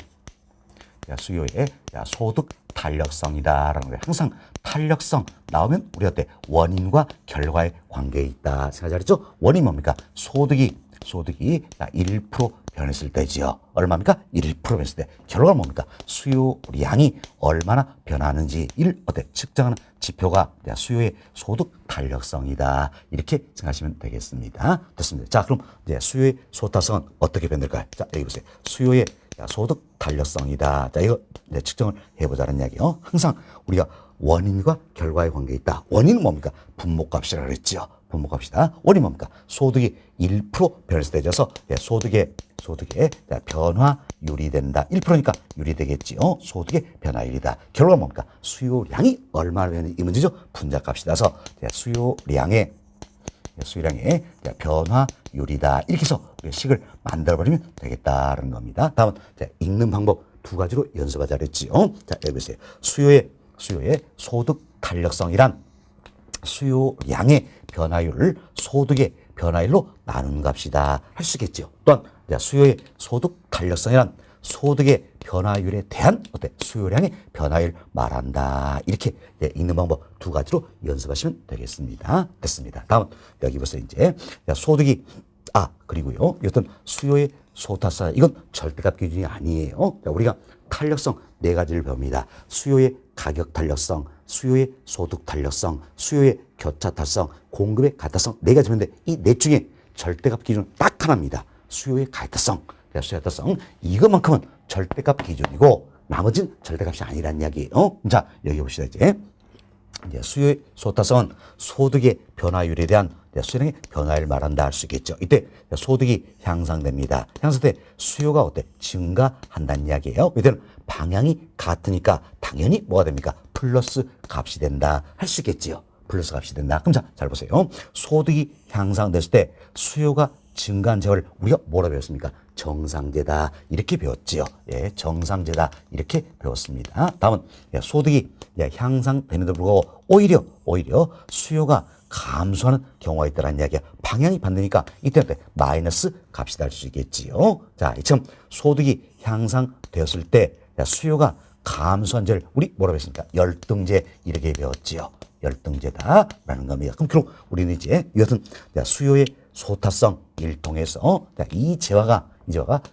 소득 탄력성이다라는 거예요. 항상 탄력성 나오면 우리가 어때? 원인과 결과의 관계에 있다 생각 잘했죠? 원인 뭡니까? 소득이 1% 변했을 때지요. 얼마입니까? 1% 변했을 때. 결과가 뭡니까? 수요량이 얼마나 변하는지 어때? 측정하는 지표가 수요의 소득 탄력성이다. 이렇게 생각하시면 되겠습니다. 됐습니다. 자, 그럼 이제 수요의 소득 탄력성은 어떻게 변될까요? 자, 여기 보세요. 수요의 소득 탄력성이다. 자, 이거 측정을 해보자는 이야기요. 항상 우리가 원인과 결과의 관계에 있다. 원인은 뭡니까? 분모값이라고 그랬죠. 분모값이다. 원인 뭡니까? 소득이 1% 변했을 때 져서 소득의 변화율이 된다. 1%니까 율이 되겠지요. 소득의 변화율이다. 결과가 뭡니까? 수요량이 얼마나 변했는지 이 문제죠. 분자값이다. 그래서 수요량의 변화율이다. 이렇게 해서 식을 만들어버리면 되겠다는 겁니다. 다음은 읽는 방법 두 가지로 연습하자 그랬지요. 자, 여기 보세요. 수요의 소득 탄력성이란 수요량의 변화율을 소득의 변화율로 나눈 값이다. 할 수 있겠죠. 또한 수요의 소득 탄력성이란 소득의 변화율에 대한 수요량의 변화율 말한다. 이렇게 읽는 방법 두 가지로 연습하시면 되겠습니다. 됐습니다. 다음 여기 보세요. 이제 소득이 그리고요. 여튼 수요의 소타사 이건 절대값 기준이 아니에요. 우리가 탄력성 네 가지를 배웁니다. 수요의 가격 탄력성, 수요의 소득 탄력성, 수요의 교차 탄력성, 공급의 가타성 네 가지 배우는데 이 넷 중에 절대값 기준은 딱 하나입니다. 수요의 가타성, 수요의 가타성 이것만큼은 절대값 기준이고 나머지는 절대값이 아니라는 이야기예요. 자, 여기 봅시다. 이제 수요의 소타성은 소득의 변화율에 대한 수요량의 변화를 말한다 할 수 있겠죠. 이때 소득이 향상됩니다. 향상될 때 수요가 증가한다는 이야기예요. 이때는 방향이 같으니까 당연히 뭐가 됩니까? 플러스 값이 된다 할 수 있겠지요. 플러스 값이 된다. 그럼 잘 보세요. 소득이 향상됐을 때 수요가 증가한 제어를 우리가 뭐라 배웠습니까? 정상제다 이렇게 배웠지요. 예, 정상제다 이렇게 배웠습니다. 다음은 소득이 향상되는데도 불구하고 오히려 수요가 감소하는 경우가 있다는 이야기야. 방향이 반대니까 이때 마이너스 값이 날 수 있겠지요. 자, 이처럼 소득이 향상되었을 때 수요가 감소한 제를 우리 뭐라고 했습니까? 열등제 이렇게 배웠지요. 열등제다라는 겁니다. 그럼 결국 우리는 이제 이것은 수요의 소타성을 통해서 이 재화가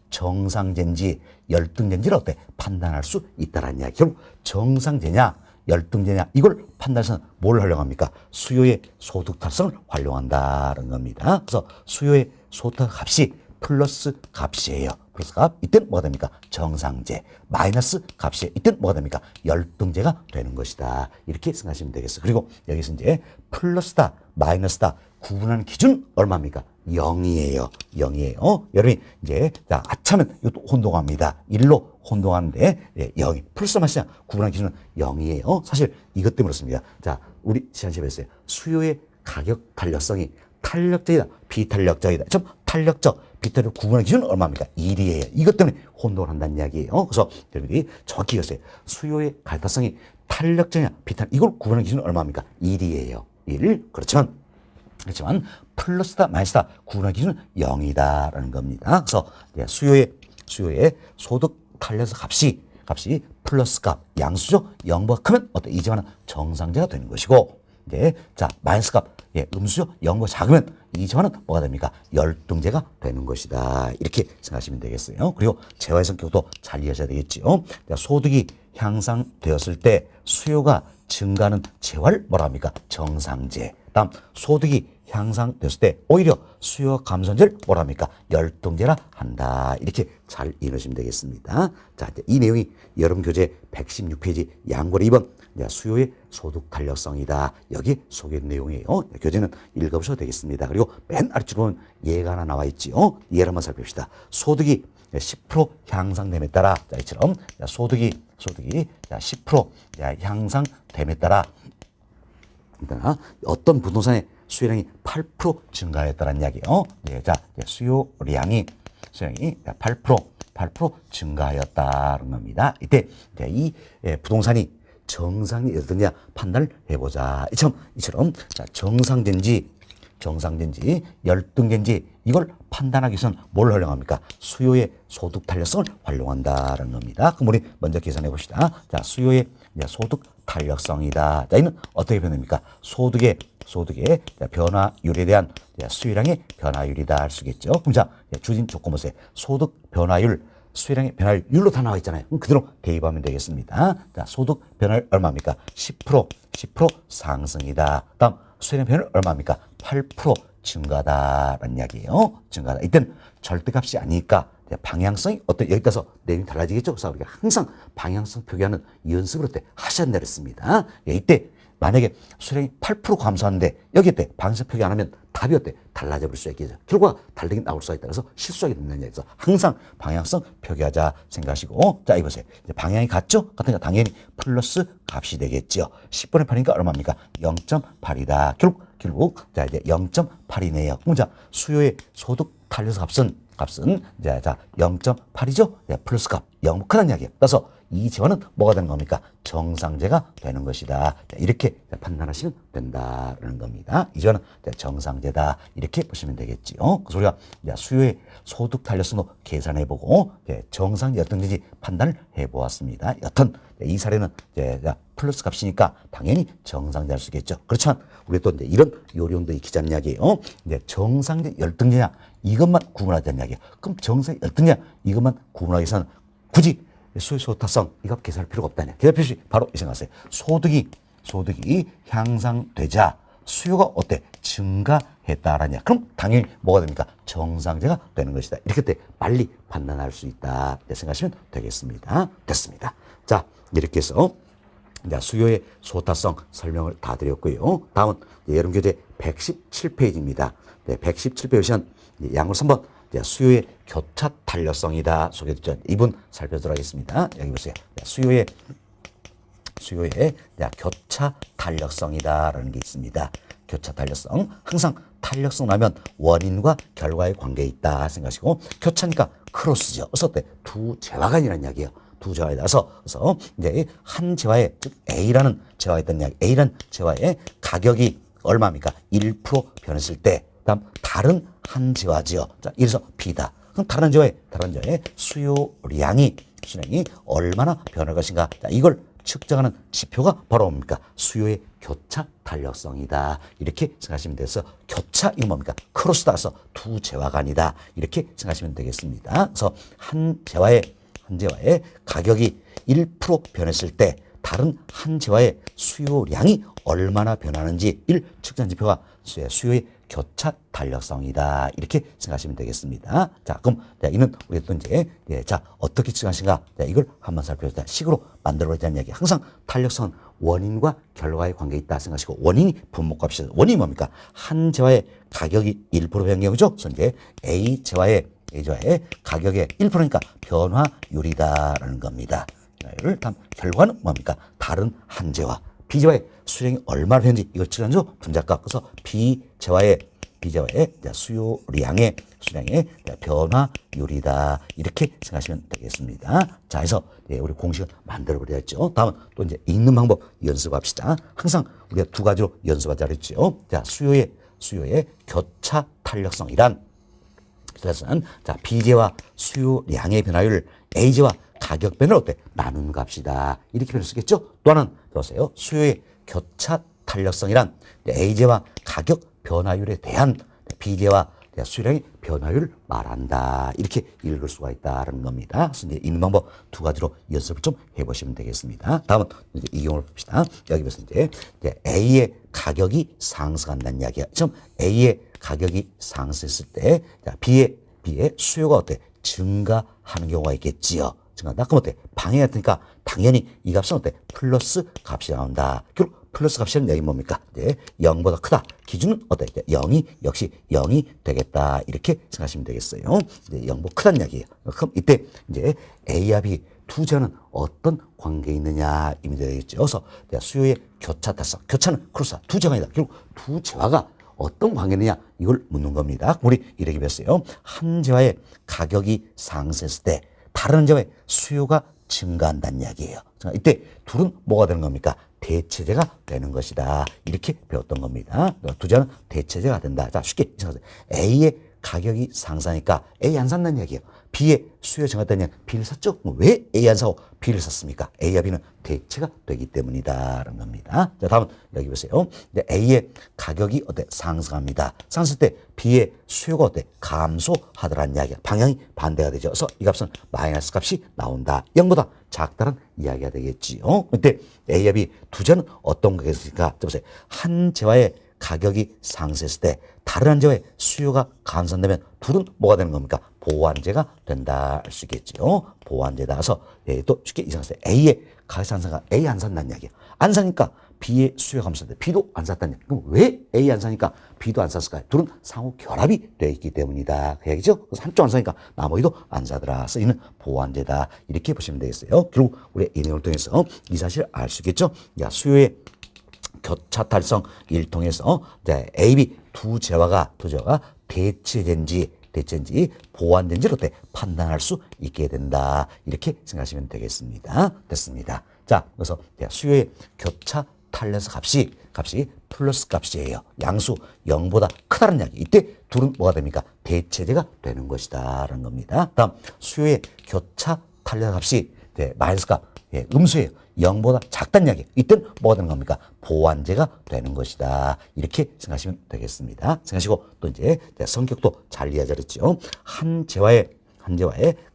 정상제인지 열등제인지를 어때 판단할 수 있다는 이야기. 결국 정상제냐 열등제냐 이걸 판단해서 뭘 활용합니까? 수요의 소득 탈성을 활용한다는 겁니다. 그래서 수요의 소득 값이 플러스 값이에요. 플러스 값 이때는 뭐가 됩니까? 정상제. 마이너스 값이 이때는 뭐가 됩니까? 열등제가 되는 것이다. 이렇게 생각하시면 되겠어요. 그리고 여기서 이제 플러스다 마이너스다 구분하는 기준 얼마입니까? 0이에요. 0이에요. 여러분이 이제 자 아차면 이것도 혼동합니다. 1로 혼동하는데 0이 플러스 마이너스 구분하는 기준은 0이에요. 사실 이것 때문에 그렇습니다. 자 우리 시간시에 했어요. 수요의 가격 탄력성이 탄력적이다, 비탄력적이다. 좀 탄력적, 비탄력 구분하는 기준은 얼마입니까? 1이에요. 이것 때문에 혼동을 한다는 이야기예요. 그래서 여러분이 정확히 이겼어요. 수요의 가격성이 탄력적이냐, 비탄력, 이걸 구분하는 기준은 얼마입니까? 1이에요. 1. 그렇지만 플러스다, 마이너스다 구분하는 기준은 0이다라는 겁니다. 그래서 수요의 소득 탄력성 값이 플러스 값, 양수죠. 0보다 크면 어때? 이 재화는 정상제가 되는 것이고, 자 마이너스 값, 음수죠. 0보다 작으면 이 재화는 뭐가 됩니까? 열등제가 되는 것이다. 이렇게 생각하시면 되겠어요. 그리고 재화의 성격도 잘 이해하셔야 되겠지요. 소득이 향상되었을 때 수요가 증가하는 재화를 뭐라 합니까? 정상제. 다음 소득이 향상됐을 때 오히려 수요가 감소한제를 뭐라 합니까? 열등제라 한다. 이렇게 잘 이해하시면 되겠습니다. 자, 이 내용이 여러분 교재 116페이지 양골 2번 수요의 소득 탄력성이다. 여기 소개된 내용이에요. 교재는 읽어보셔도 되겠습니다. 그리고 맨 아래쪽으로 보면 예가 하나 나와 있지요. 예를 한번 살펴봅시다. 소득이 10% 향상됨에 따라 자, 이처럼 소득이 10% 향상됨에 따라 어떤 부동산의 수요량이 8% 증가했다는 이야기예요. 자, 수요량이 8% 증가하였다는 겁니다. 이때 이 부동산이 정상이었느냐 판단을 해보자. 이처럼 자, 정상제인지 열등제인지 이걸 판단하기 위해서는 뭘 활용합니까? 수요의 소득 탄력성을 활용한다는 겁니다. 그럼 우리 먼저 계산해 봅시다. 자, 수요의 소득 탄력성이다. 자, 이는 어떻게 변합니까? 소득의 변화율에 대한 수요량의 변화율이다 할 수 있겠죠. 그럼 자, 주진 조건 보세요. 소득 변화율, 수요량의 변화율로 다 나와 있잖아요. 그럼 그대로 대입하면 되겠습니다. 자, 소득 변화율 얼마입니까? 10% 상승이다. 다음 수요량 변화율 얼마입니까? 8% 증가다라는 이야기예요. 증가다. 이때는 절대값이 아니니까 방향성이 여기 따라서 내용이 달라지겠죠. 그래서 우리가 항상 방향성 표기하는 연습을 하셔야 되겠습니다. 이때 만약에 수량이 8% 감소하는데 여기에 방향성 표기 안 하면 답이 달라져 버릴 수 있겠죠. 결과가 다르게 나올 수가 있다. 그래서 실수하게 된다는 얘기죠. 항상 방향성 표기하자 생각하시고, 자, 이보세요. 방향이 같죠? 같으니까 당연히 플러스 값이 되겠죠. 10분의 8이니까 얼마입니까? 0.8이다. 결국 자, 이제 0.8이네요. 그럼 자, 수요의 소득 탄력성 값은 자 0.8이죠? 플러스 값 0 크다는 이야기예요. 그래서 이 재화는 뭐가 되는 겁니까? 정상제가 되는 것이다. 이렇게 판단하시면 된다는 겁니다. 이 재화는 정상제다. 이렇게 보시면 되겠지요. 그래서 우리가 수요의 소득 탄력성도 계산해보고 정상제 열등제인지 판단을 해보았습니다. 여튼 이 사례는 플러스 값이니까 당연히 정상제 할 수 있겠죠. 그렇지만 우리 또 이런 요령도 익히자는 이야기예요. 정상제 열등제냐 이것만 구분하자는 이야기예요. 그럼 정상제 열등제냐 이것만 구분하기 위해서는 굳이 수요 소득성 이거 계산할 필요가 없다냐. 계산 필요 바로 이 생각하세요. 소득이 향상되자 수요가 증가했다라냐. 그럼 당연히 뭐가 됩니까? 정상제가 되는 것이다. 이렇게 빨리 판단할 수 있다. 생각하시면 되겠습니다. 됐습니다. 자, 이렇게 해서 수요의 소타성 설명을 다 드렸고요. 다음은 여러분 교재 117페이지입니다. 117페이지 양으로 3번 수요의 교차 탄력성이다 소개됐죠. 이분 살펴보도록 하겠습니다. 여기 보세요. 수요의 교차 탄력성이다라는 게 있습니다. 교차 탄력성. 항상 탄력성 나면 원인과 결과의 관계에 있다 생각하시고, 교차니까 크로스죠. 그래서 어때? 두 재화간이라는 이야기예요. 두 재화에 따라서, 그래서 이제 한 재화에, 즉 A라는 재화가 있다는 이야기, A라는 재화의 가격이 얼마입니까? 1% 변했을 때, 다음 다른 한 재화지요. 자, 이래서 B다. 그럼 다른 재화의 수요량이 얼마나 변할 것인가? 자, 이걸 측정하는 지표가 바로 뭡니까? 수요의 교차 탄력성이다. 이렇게 생각하시면 돼서, 교차 이거 뭡니까? 크로스 따라서 두 재화간이다. 이렇게 생각하시면 되겠습니다. 그래서 한 재화의 가격이 1% 변했을 때 다른 한 재화의 수요량이 얼마나 변하는지 측정 지표가 수요의 교차 탄력성이다. 이렇게 생각하시면 되겠습니다. 자, 그럼 이는 우리가 또 이제 자, 어떻게 측정하신가? 자, 이걸 한번 살펴보자. 식으로 만들어보자는 이야기. 항상 탄력성은 원인과 결과의 관계에 있다 생각하시고, 원인이 분모값이죠. 원인이 뭡니까? 한 재화의 가격이 1% 변경이죠. 그래서 이제 A 재화의 가격의 1%니까 변화율이다라는 겁니다. 다음 결과는 뭡니까? 다른 한 재화 B 재화의 수량이 얼마나 되는지 이걸 측정하죠. 분자값. 그래서 B 재화의 수요량의 변화율이다. 이렇게 생각하시면 되겠습니다. 자, 해서 우리 공식을 만들어 버렸죠. 다음은 또 이제 읽는 방법 연습합시다. 항상 우리가 두 가지로 연습하자 그랬죠. 자, 수요의 교차 탄력성이란, 자, B제와 수요량의 변화율, A제와 가격 변화를 어때? 나눈 값이다. 이렇게 표현을 쓰겠죠? 또 하나는 보세요. 수요의 교차 탄력성이란 A제와 가격 변화율에 대한 B제와 수요량의 변화율을 말한다. 이렇게 읽을 수가 있다는 겁니다. 그래서 이제 읽는 방법 두 가지로 연습을 좀 해보시면 되겠습니다. 다음은 이제 이 경우를 봅시다. 여기 보세요. 이제 A의 가격이 상승한다는 이야기야. 지금 A의 가격이 상승했을 때, 자, B의 수요가 어때? 증가하는 경우가 있겠지요. 증가한다. 그럼 어때? 방해가 되니까 당연히 이 값은 어때? 플러스 값이 나온다. 결국 플러스 값이라는 얘기는 뭡니까? 0보다 크다. 기준은 어때? 0이 역시 0이 되겠다. 이렇게 생각하시면 되겠어요. 0보다 크다는 이야기예요. 그럼 이때 이제 A와 B 두 재화는 어떤 관계에 있느냐 이 문제가 되겠죠. 그래서 수요의 교차 탄성, 교차는 크로스다. 두 재화가 아니다. 결국 두 재화가 어떤 관계느냐 이걸 묻는 겁니다. 우리 이렇게 배웠어요. 한 재화의 가격이 상승했을 때 다른 재화의 수요가 증가한다는 이야기예요. 이때 둘은 뭐가 되는 겁니까? 대체제가 되는 것이다. 이렇게 배웠던 겁니다. 두 재화는 대체제가 된다. 자, 쉽게 생각하세요. A의 가격이 상승하니까 A 안 산다는 이야기예요. B의 수요 증가했다는 이야기. B를 샀죠? 왜 A 안 사고 B를 샀습니까? A와 B는 대체가 되기 때문이다라는 겁니다. 자, 다음은 여기 보세요. A의 가격이 어때? 상승합니다. 상승할 때 B의 수요가 어때? 감소하더라는 이야기야. 방향이 반대가 되죠. 그래서 이 값은 마이너스 값이 나온다. 0보다 작다는 이야기가 되겠지요. 이때 A와 B 두 재는 어떤 관계가 있을까? 보세요. 한 재화의 가격이 상승했을 때 다른 한 재화의 수요가 감소한다면 둘은 뭐가 되는 겁니까? 보완제가 된다 할 수 있겠지요. 보완제다. 그래서 또 쉽게 이상하세요. A의 가격 상승가 A 안 산다는 이야기예요. 안 사니까 B의 수요가 감소한다. B도 안 샀다는 이야기. 그럼 왜 A 안 사니까 B도 안 샀을까요? 둘은 상호 결합이 되어 있기 때문이다. 그 얘기죠. 그래서 한쪽 안 사니까 나머지도 안 사더라. 그래서 이는 보완제다. 이렇게 보시면 되겠어요. 결국 우리 이 내용을 통해서 이 사실을 알 수 있겠죠. 야, 수요의 교차 탄력성을 통해서 A, B 두 재화가 대체된지 보완된지를 어때? 판단할 수 있게 된다. 이렇게 생각하시면 되겠습니다. 됐습니다. 자, 그래서 수요의 교차 탄력성 값이 플러스 값이에요. 양수 0보다 크다는 이야기. 이때 둘은 뭐가 됩니까? 대체제가 되는 것이다 라는 겁니다. 다음 수요의 교차 탄력성 값이 마이너스 값, 음수예요. 0보다 작다는 이야기. 이때는 뭐가 되는 겁니까? 보완제가 되는 것이다. 이렇게 생각하시면 되겠습니다. 생각하시고 또 이제 성격도 잘 이해하자 그랬죠. 한 재화의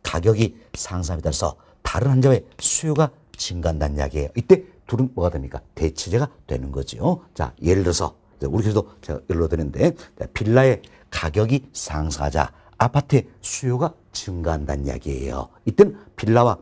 가격이 상승함에 따라서 다른 한 재화의 수요가 증가한다는 이야기예요. 이때 둘은 뭐가 됩니까? 대체제가 되는 거죠. 자, 예를 들어서 우리 교수도 제가 예를 들었는데 빌라의 가격이 상승하자 아파트의 수요가 증가한다는 이야기예요. 이때는 빌라와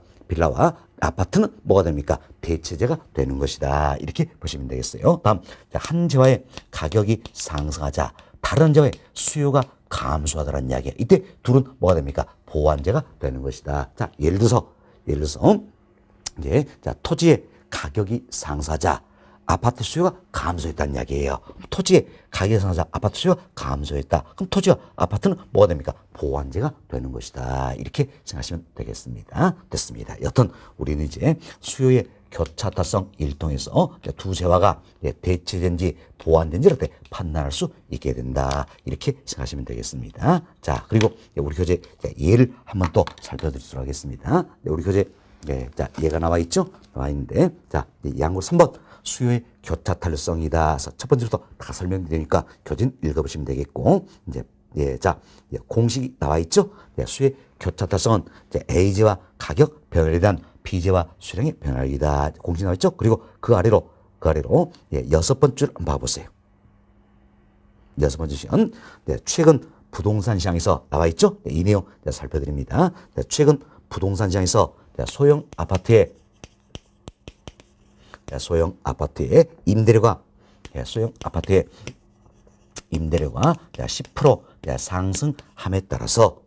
아파트는 뭐가 됩니까? 대체제가 되는 것이다. 이렇게 보시면 되겠어요. 다음, 한 재화의 가격이 상승하자 다른 재화의 수요가 감소하더라는 이야기예요. 이때 둘은 뭐가 됩니까? 보완제가 되는 것이다. 자, 예를 들어서 이제 토지의 가격이 상승하자 아파트 수요가 감소했다는 이야기예요. 토지의 가격 상승, 아파트 수요가 감소했다. 그럼 토지와 아파트는 뭐가 됩니까? 보완제가 되는 것이다. 이렇게 생각하시면 되겠습니다. 됐습니다. 여튼 우리는 이제 수요의 교차타성 일통에서 두 재화가 대체된지 보완된지를 어때 판단할 수 있게 된다. 이렇게 생각하시면 되겠습니다. 자, 그리고 우리 교재 예를 한번 또 살펴드리도록 하겠습니다. 우리 교재 자, 얘가 나와 있죠? 나와 있는데, 자, 양구 3번. 수요의 교차 탄력성이다. 첫 번째부터 다 설명드리니까 교진 읽어보시면 되겠고, 이제, 자, 공식이 나와 있죠? 수요의 교차 탄력성은 A제와 가격 변화에 대한 B제와 수량의 변화이다. 공식 나와 있죠? 그리고 그 아래로, 여섯 번째 줄 한번 봐보세요. 여섯 번째 시간, 최근 부동산 시장에서 나와 있죠? 이 내용 살펴드립니다. 최근 부동산 시장에서 소형 아파트의 임대료가 10% 상승함에 따라서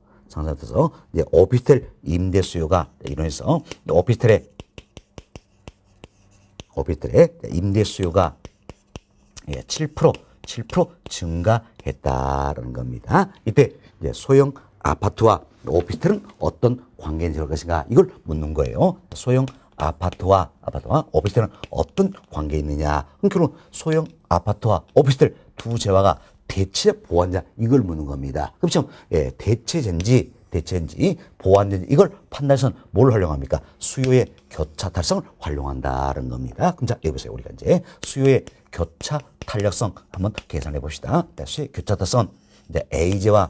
오피스텔 임대 수요가 인해서 오피스텔의 임대 수요가 7% 증가했다라는 겁니다. 이때 소형 아파트와 오피스텔은 어떤 관계인지 알 것인가 이걸 묻는 거예요. 소형 아파트와 오피스텔은 어떤 관계에 있느냐. 그럼 소형 아파트와 오피스텔 두 재화가 대체 보완자 이걸 묻는 겁니다. 그렇죠? 대체인지 보완된지 이걸 판단해서는 뭘 활용합니까? 수요의 교차 탄력성을 활용한다는 겁니다. 그럼 자, 여기 보세요. 우리가 이제 수요의 교차 탄력성 한번 계산해 봅시다. 수요의 교차 탄력성은 A제와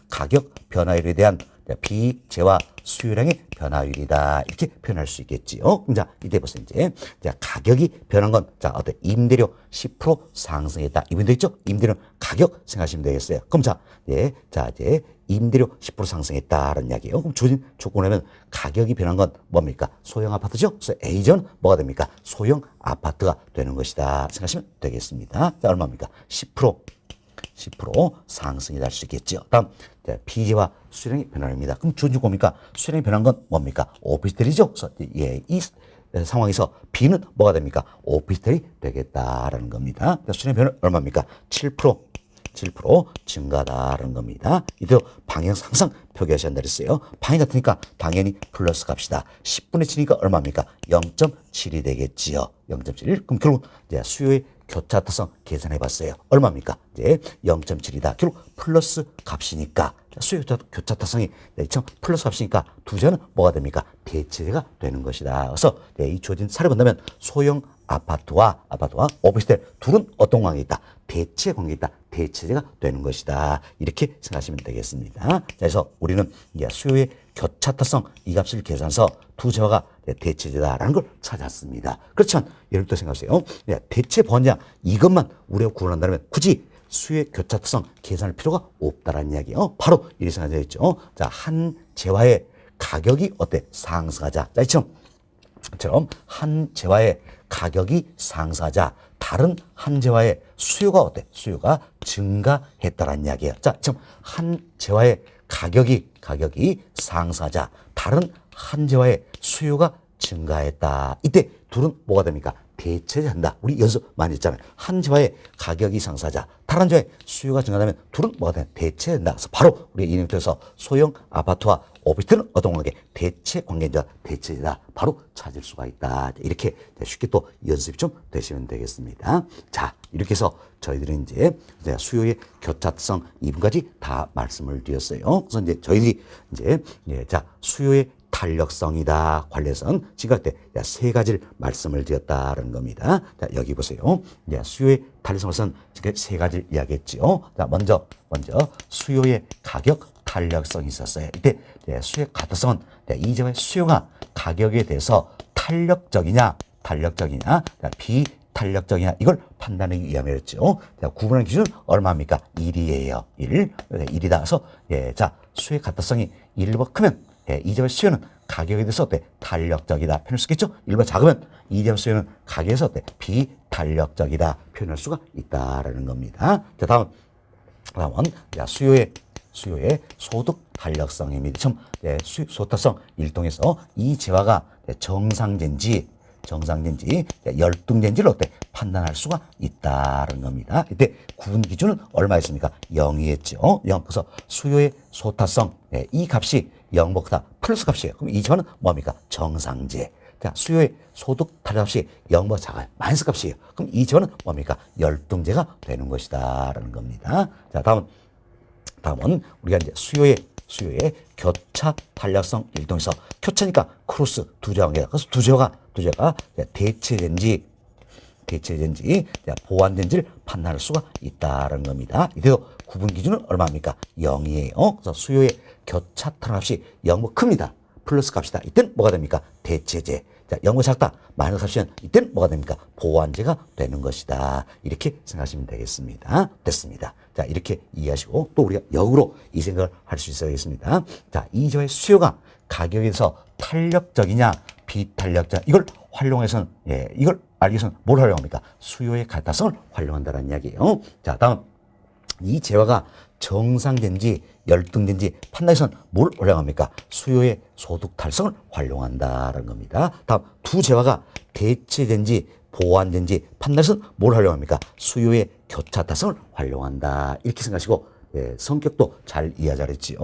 가격 변화율에 대한 B제와 수요량의 변화율이다. 이렇게 표현할 수 있겠지요. 자, 이때 보세요. 이제 가격이 변한 건, 어때? 임대료 10% 상승했다. 임대료 있죠? 임대료 가격 생각하시면 되겠어요. 그럼 이제 임대료 10% 상승했다라는 이야기예요. 그럼 주어진 조건이면 가격이 변한 건 뭡니까? 소형 아파트죠? 그래서 A전 뭐가 됩니까? 소형 아파트가 되는 것이다. 생각하시면 되겠습니다. 자, 얼마입니까? 10% 상승이 될 수 있겠죠. 다음 B제와 수량의 변화입니다. 그럼 주어진 조건입니까? 수량이 변한 건 뭡니까? 오피스텔이죠. 그래서 이 상황에서 B는 뭐가 됩니까? 오피스텔이 되겠다라는 겁니다. 수량의 변화 얼마입니까? 7% 증가다라는 겁니다. 이대로 방향 항상 표기하셔야 한다 그랬어요. 방향 같으니까 당연히 플러스 값이다. 10분의 7이니까 얼마입니까? 0.7이 되겠지요. 0.7. 그럼 결국 이제 수요의 교차 탄력성 계산해 봤어요. 얼마입니까? 이제 0.7이다. 결국 플러스 값이니까 수요 교차 탄력성이 플러스 값이니까 두 자는 뭐가 됩니까? 대체가 되는 것이다. 그래서 이 주어진 사례 본다면 소형 아파트와 오피스텔 둘은 어떤 관계에 있다? 대체 관계에 있다. 대체제가 되는 것이다. 이렇게 생각하시면 되겠습니다. 자, 그래서 우리는 이제 수요의 교차 탄력성 이 값을 계산해서 두 재화가 대체제다라는 걸 찾았습니다. 그렇지만 예를 들어 생각하세요. 대체 보완량 이것만 우리가 구분한다면 굳이 수요의 교차 탄력성 계산할 필요가 없다라는 이야기예요. 바로 이렇게 생각되어 있죠. 자, 한 재화의 가격이 어때? 상승하자. 자, 이처럼 한 재화의 가격이 상승하자 다른 한 재화의 수요가 어때? 수요가 증가했다라는 이야기예요. 자, 지금 한 재화의 가격이 상승하자 다른 한 재화의 수요가 증가했다. 이때 둘은 뭐가 됩니까? 대체한다. 우리 연습 많이 했잖아요. 한 재화의 가격이 상승하자 다른 재화의 수요가 증가하면 둘은 뭐가 되냐? 대체된다. 그래서 바로 우리 이 내용에서 소형 아파트와 오피스텔은 어떤 관계? 대체 관계자, 대체다. 바로 찾을 수가 있다. 이렇게 쉽게 또 연습이 좀 되시면 되겠습니다. 자, 이렇게 해서 저희들은 이제 수요의 교차성 2분까지 다 말씀을 드렸어요. 그래서 이제 저희들이 자, 수요의 탄력성이다 관련해서는 지금 때 세 가지를 말씀을 드렸다는 겁니다. 자, 여기 보세요. 수요의 탄력성은 지금 세 가지를 이야기했죠. 자, 먼저 수요의 가격 탄력성이 있었어요. 이때 수요의 가격성은 이 점의 수요가 가격에 대해서 탄력적이냐 비탄력적이냐 이걸 판단하기 위함이었죠. 구분하는 기준은 얼마입니까? 1이에요. 1이다. 그래서 자, 수요의 가격성이 1보다 크면 이 점의 수요는 가격에 대해서 어때? 탄력적이다. 표현할 수 있겠죠? 1보다 작으면 이 점의 수요는 가격에서 어때? 비탄력적이다. 표현할 수가 있다라는 겁니다. 자, 다음은 수요의 소득 탄력성입니다. 지금 소득성 일동에서 이 재화가 정상된지 열등된지를 어때? 판단할 수가 있다는 겁니다. 이때 구분 기준은 얼마였습니까? 0이었죠. 0. 그래서 수요의 소타성, 이 값이 0보다 플러스 값이에요. 그럼 이 저는 뭡니까? 정상제. 자, 수요의 소득 탄력값이 0보다 작아요. 마이너스 값이에요. 그럼 이 저는 뭡니까? 열등제가 되는 것이다 라는 겁니다. 자, 다음은 우리가 이제 수요의 교차 탄력성 일동에서 교차니까 크로스 두 제와 관계다. 그래서 두 제가 대체된지 보완된지를 판단할 수가 있다는 겁니다. 이대로 구분 기준은 얼마입니까? 0이에요. 그래서 수요의 교차 탄력값이 0보다 큽니다. 플러스 값이다. 이때는 뭐가 됩니까? 대체제. 자, 0보다 작다. 마이너스 값이면 이때는 뭐가 됩니까? 보완제가 되는 것이다. 이렇게 생각하시면 되겠습니다. 됐습니다. 자, 이렇게 이해하시고 또 우리가 역으로 이 생각을 할 수 있어야겠습니다. 자, 이 저의 수요가 가격에서 탄력적이냐 비탄력적 이걸 활용해서는 이걸 알기 위해서는 뭘 활용합니까? 수요의 가타성을 활용한다는 이야기예요. 자, 다음 이 재화가 정상된지 열등된지 판단해서는 뭘 활용합니까? 수요의 소득 탈성을 활용한다는 겁니다. 다음 두 재화가 대체된지 보완된지 판단해서는 뭘 활용합니까? 수요의 교차 탈성을 활용한다. 이렇게 생각하시고 성격도 잘 이해 잘했지요.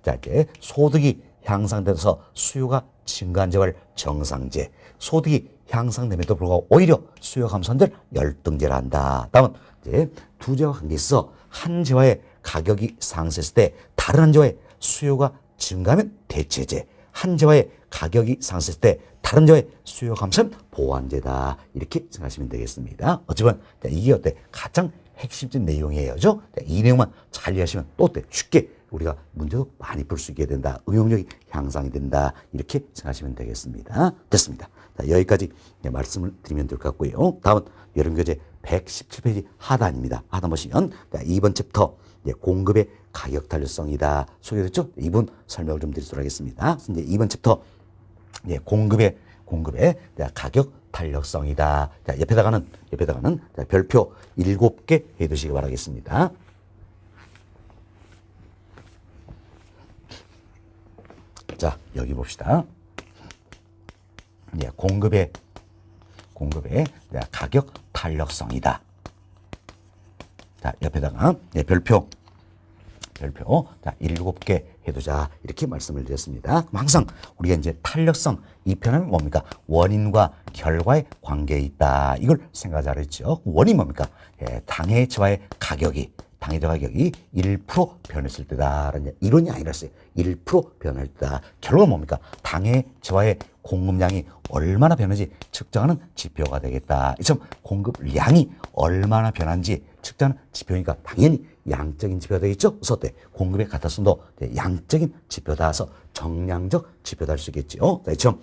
자, 이제 소득이 향상돼서 수요가 증가한 재화를 정상제, 소득이 향상됨에도 불구하고 오히려 수요 감소한들 열등제를 한다. 다음은 이제 두 재화 관계에 있어 한 재화의 가격이 상승했을 때 다른 한 재화의 수요가 증가하면 대체제, 한 재화의 가격이 상승했을 때 다른 재화의 수요 감소는 보완제다. 이렇게 생각하시면 되겠습니다. 어찌보면 이게 어때? 가장 핵심적인 내용이에요. 그죠? 이 내용만 잘 이해하시면 또 어때? 쉽게 우리가 문제도 많이 풀 수 있게 된다. 응용력이 향상이 된다. 이렇게 생각하시면 되겠습니다. 됐습니다. 자, 여기까지 말씀을 드리면 될 것 같고요. 다음은 여름교재 117페이지 하단입니다. 하단 보시면 2번 챕터 공급의 가격 탄력성이다. 소개됐죠? 이 부분 설명을 좀 드리도록 하겠습니다. 이제 2번 챕터 공급의 가격 탄력성이다. 자, 옆에다가는 별표 7개 해두시기 바라겠습니다. 자, 여기 봅시다. 공급의 가격 탄력성이다. 자, 옆에다가 별표 자, 7개 해두자. 이렇게 말씀을 드렸습니다. 그럼 항상 우리가 이제 탄력성 이 표현은 뭡니까? 원인과 결과의 관계에 있다. 이걸 생각 잘했죠. 원인 뭡니까? 당해 저하의 가격이 1% 변했을 때다. 이론이 아니랐어요. 1% 변할 때다. 결과가 뭡니까? 당해 저하의 공급량이 얼마나 변하는지 측정하는 지표가 되겠다. 이처럼 공급량이 얼마나 변한지 측정하는 지표니까 당연히 양적인 지표가 되겠죠. 그래서 어때? 공급의 가타성도 양적인 지표다서 정량적 지표다 할 수 있겠죠. 이처럼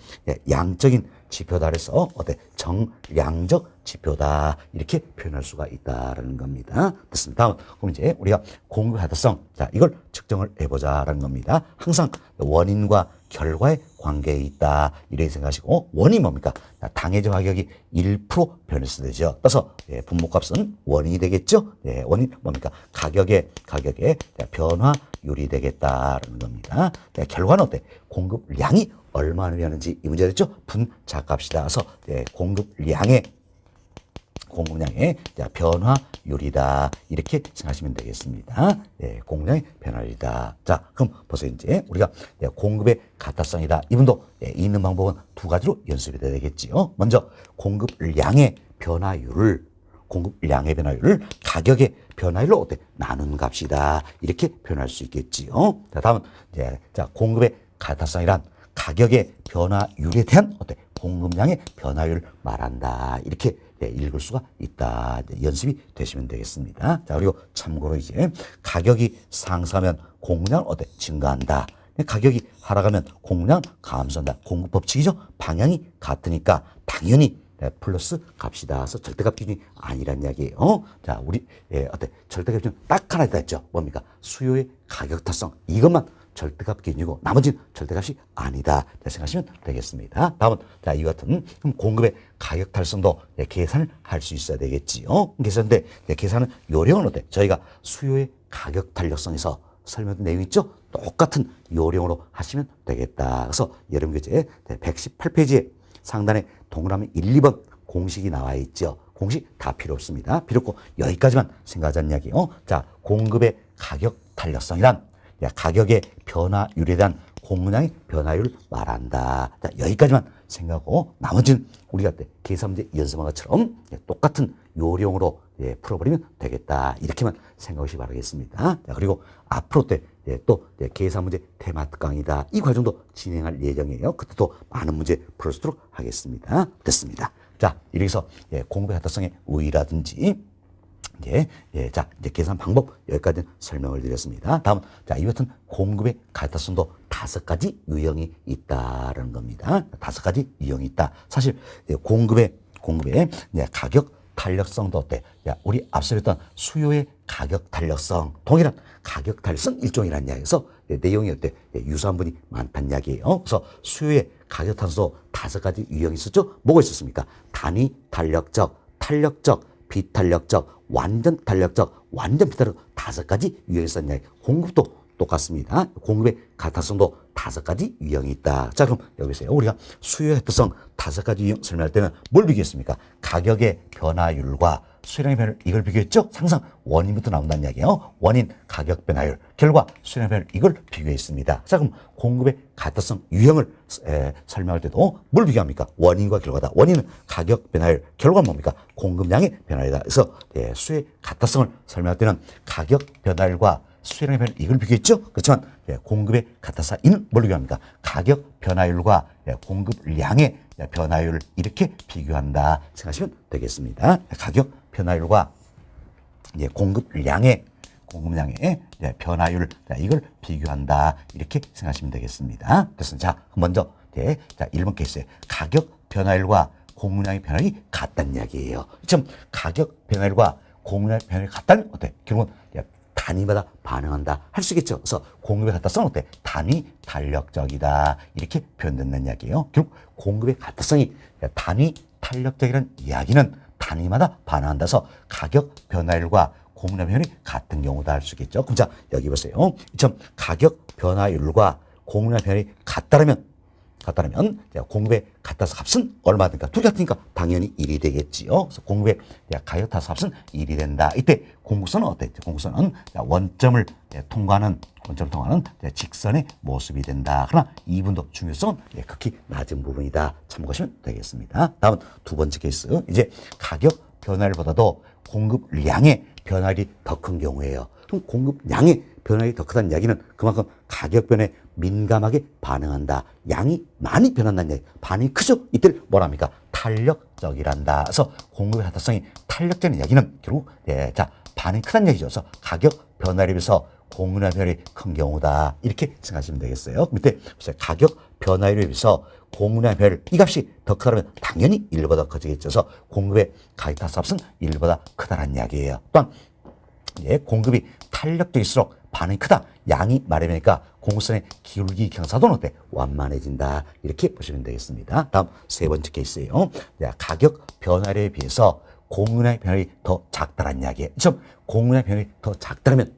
양적인 지표다 해서 어때? 정량적 지표다 이렇게 표현할 수가 있다라는 겁니다. 됐습니다. 다음 그럼 이제 우리가 공급 가타성 자 이걸 측정을 해보자라는 겁니다. 항상 원인과 결과의 관계에 있다 이렇게 생각하시고 원인이 뭡니까? 당해적 가격이 1% 변했을 때죠. 따라서 분모값은 원인이 되겠죠. 원인 뭡니까? 가격의 변화율이 되겠다라는 겁니다. 결과는 어때? 공급량이 얼마나 변하는지 이 문제 됐죠? 분자값이다. 그래서 공급량의 변화율이다. 이렇게 생각하시면 되겠습니다. 공급량의 변화율이다. 자, 그럼 벌써 이제 우리가 공급의 가타성이다. 이분도 있는 방법은 두 가지로 연습이 돼야 되겠지요. 먼저 공급량의 변화율을 가격의 변화율로 어때? 나눈 값이다. 이렇게 표현할 수 있겠지요. 자, 다음은 공급의 가타성이란 가격의 변화율에 대한 어때? 공급량의 변화율을 말한다. 이렇게 읽을 수가 있다. 연습이 되시면 되겠습니다. 자, 그리고 참고로 이제 가격이 상승하면 공급량은 어때? 증가한다. 가격이 하락하면 공급량 감소한다. 공급 법칙이죠. 방향이 같으니까 당연히 플러스 값이다. 그래서 절대값 기준이 아니란 이야기예요. 자, 우리 어때? 절대값 기준 딱 하나 있다 했죠. 뭡니까? 수요의 가격 타성 이것만 절대값 기준이고 나머지는 절대값이 아니다. 생각하시면 되겠습니다. 다음은 이와 같은 공급의 가격 달성도 계산을 할 수 있어야 되겠지요. 계산인데 계산은 요령은 어때? 저희가 수요의 가격 탄력성에서 설명된 내용 있죠? 똑같은 요령으로 하시면 되겠다. 그래서 여러분 교재 118페이지에 상단에 동그라미 1, 2번 공식이 나와 있죠. 공식 다 필요 없습니다. 필요 없고 여기까지만 생각하자는 이야기예요. 자, 공급의 가격 탄력성이란 가격의 변화율에 대한 공급량의 변화율을 말한다. 자, 여기까지만 생각하고 나머지는 우리가 계산 문제 연습한 것처럼 똑같은 요령으로 풀어버리면 되겠다. 이렇게만 생각하시기 바라겠습니다. 자, 그리고 앞으로 또 계산 문제 테마 특강이다. 이 과정도 진행할 예정이에요. 그때도 많은 문제 풀어주도록 하겠습니다. 됐습니다. 자, 이렇게 해서 공급의 가타성의 우위라든지 자, 이제 계산 방법 여기까지 설명을 드렸습니다. 다음, 자, 이 같은 공급의 가타성도 5가지 유형이 있다라는 겁니다. 5가지 유형이 있다. 사실 공급의 가격 탄력성도 어때? 우리 앞서 했던 수요의 가격 탄력성, 동일한 가격 탄력성 일종이라는 이야기에서 내용이 어때? 유사한 분이 많다는 이야기예요. 그래서 수요의 가격 탄력성도 5가지 유형이 있었죠? 뭐가 있었습니까? 단위 탄력적, 탄력적, 비탄력적, 완전 탄력적, 완전 비탄력적 5가지 유형이 있었냐. 공급도 똑같습니다. 공급의 가타성도 5가지 유형이 있다. 자, 그럼 여기 보세요. 우리가 수요의 특성 5가지 유형 설명할 때는 뭘 비교했습니까? 가격의 변화율과 수요량의 변화율, 이걸 비교했죠? 항상 원인부터 나온다는 이야기예요. 원인, 가격 변화율, 결과, 수요량 변화율, 이걸 비교했습니다. 자, 그럼 공급의 가타성 유형을 설명할 때도 뭘 비교합니까? 원인과 결과다. 원인은 가격 변화율, 결과는 뭡니까? 공급량의 변화율이다. 그래서 수요의 가타성을 설명할 때는 가격 변화율과 수요량의 변화율, 이걸 비교했죠? 그렇지만 공급의 가타사인은 뭘 비교합니까? 가격 변화율과 공급량의 변화율을 이렇게 비교한다 생각하시면 되겠습니다. 가격 변화율과 공급량의 변화율, 이걸 비교한다 이렇게 생각하시면 되겠습니다. 그래서 자, 먼저 자, 1번 케이스에 가격 변화율과 공급량의 변화율이 같다는 이야기예요. 지금 가격 변화율과 공급량의 변화율이 같다면 어때? 결국은 단위마다 반응한다 할 수 있겠죠. 그래서 공급의 가타성은 어때? 단위 탄력적이다 이렇게 표현된다는 이야기예요. 결국 공급의 가타성이 단위 탄력적이라는 이야기는 단위마다 반응한다 해서 가격 변화율과 공급량 변화율이 같은 경우다 할 수 있겠죠. 그럼 자, 여기 보세요. 좀 가격 변화율과 공급량 변화율이 같다면 공급의 가타서 값은 얼마든가 둘이 같으니까 당연히 1이 되겠지요. 그래서 공급의 가격 타서 값은 1이 된다. 이때 공급선은 어땠죠? 공급선은 원점을 통과하는 직선의 모습이 된다. 그러나 이분도 중요성은 극히 낮은 부분이다. 참고하시면 되겠습니다. 다음 2번째 케이스. 이제 가격 변화율보다도 공급량의 변화율이 더 큰 경우예요. 그럼 공급량의 변화율이 더 크다는 이야기는 그만큼 가격 변화에 민감하게 반응한다. 양이 많이 변한다는 이야기. 반응이 크죠? 이때를 뭐랍니까? 탄력적이란다. 그래서 공급의 가타성이 탄력적인 이야기는 결국 자, 반응이 크다는 얘기죠. 그래서 가격 변화율에 비해서 공급량 변화율이 큰 경우다. 이렇게 생각하시면 되겠어요. 밑에 가격 변화율에 비해서 공급량 변화율 이 값이 더 크다면 당연히 1보다 커지겠죠. 그래서 공급의 가격 타서 값은 1보다 크다는 이야기예요. 또한 공급이 탄력적일수록 반응이 크다. 양이 많으니까 공급선의 기울기 경사도는 어때? 완만해진다. 이렇게 보시면 되겠습니다. 다음 3번째 케이스예요. 가격 변화율에 비해서 공급량의 변화율이 더 작다는 이야기예요. 지금 공급량의 변화율이 더 작다면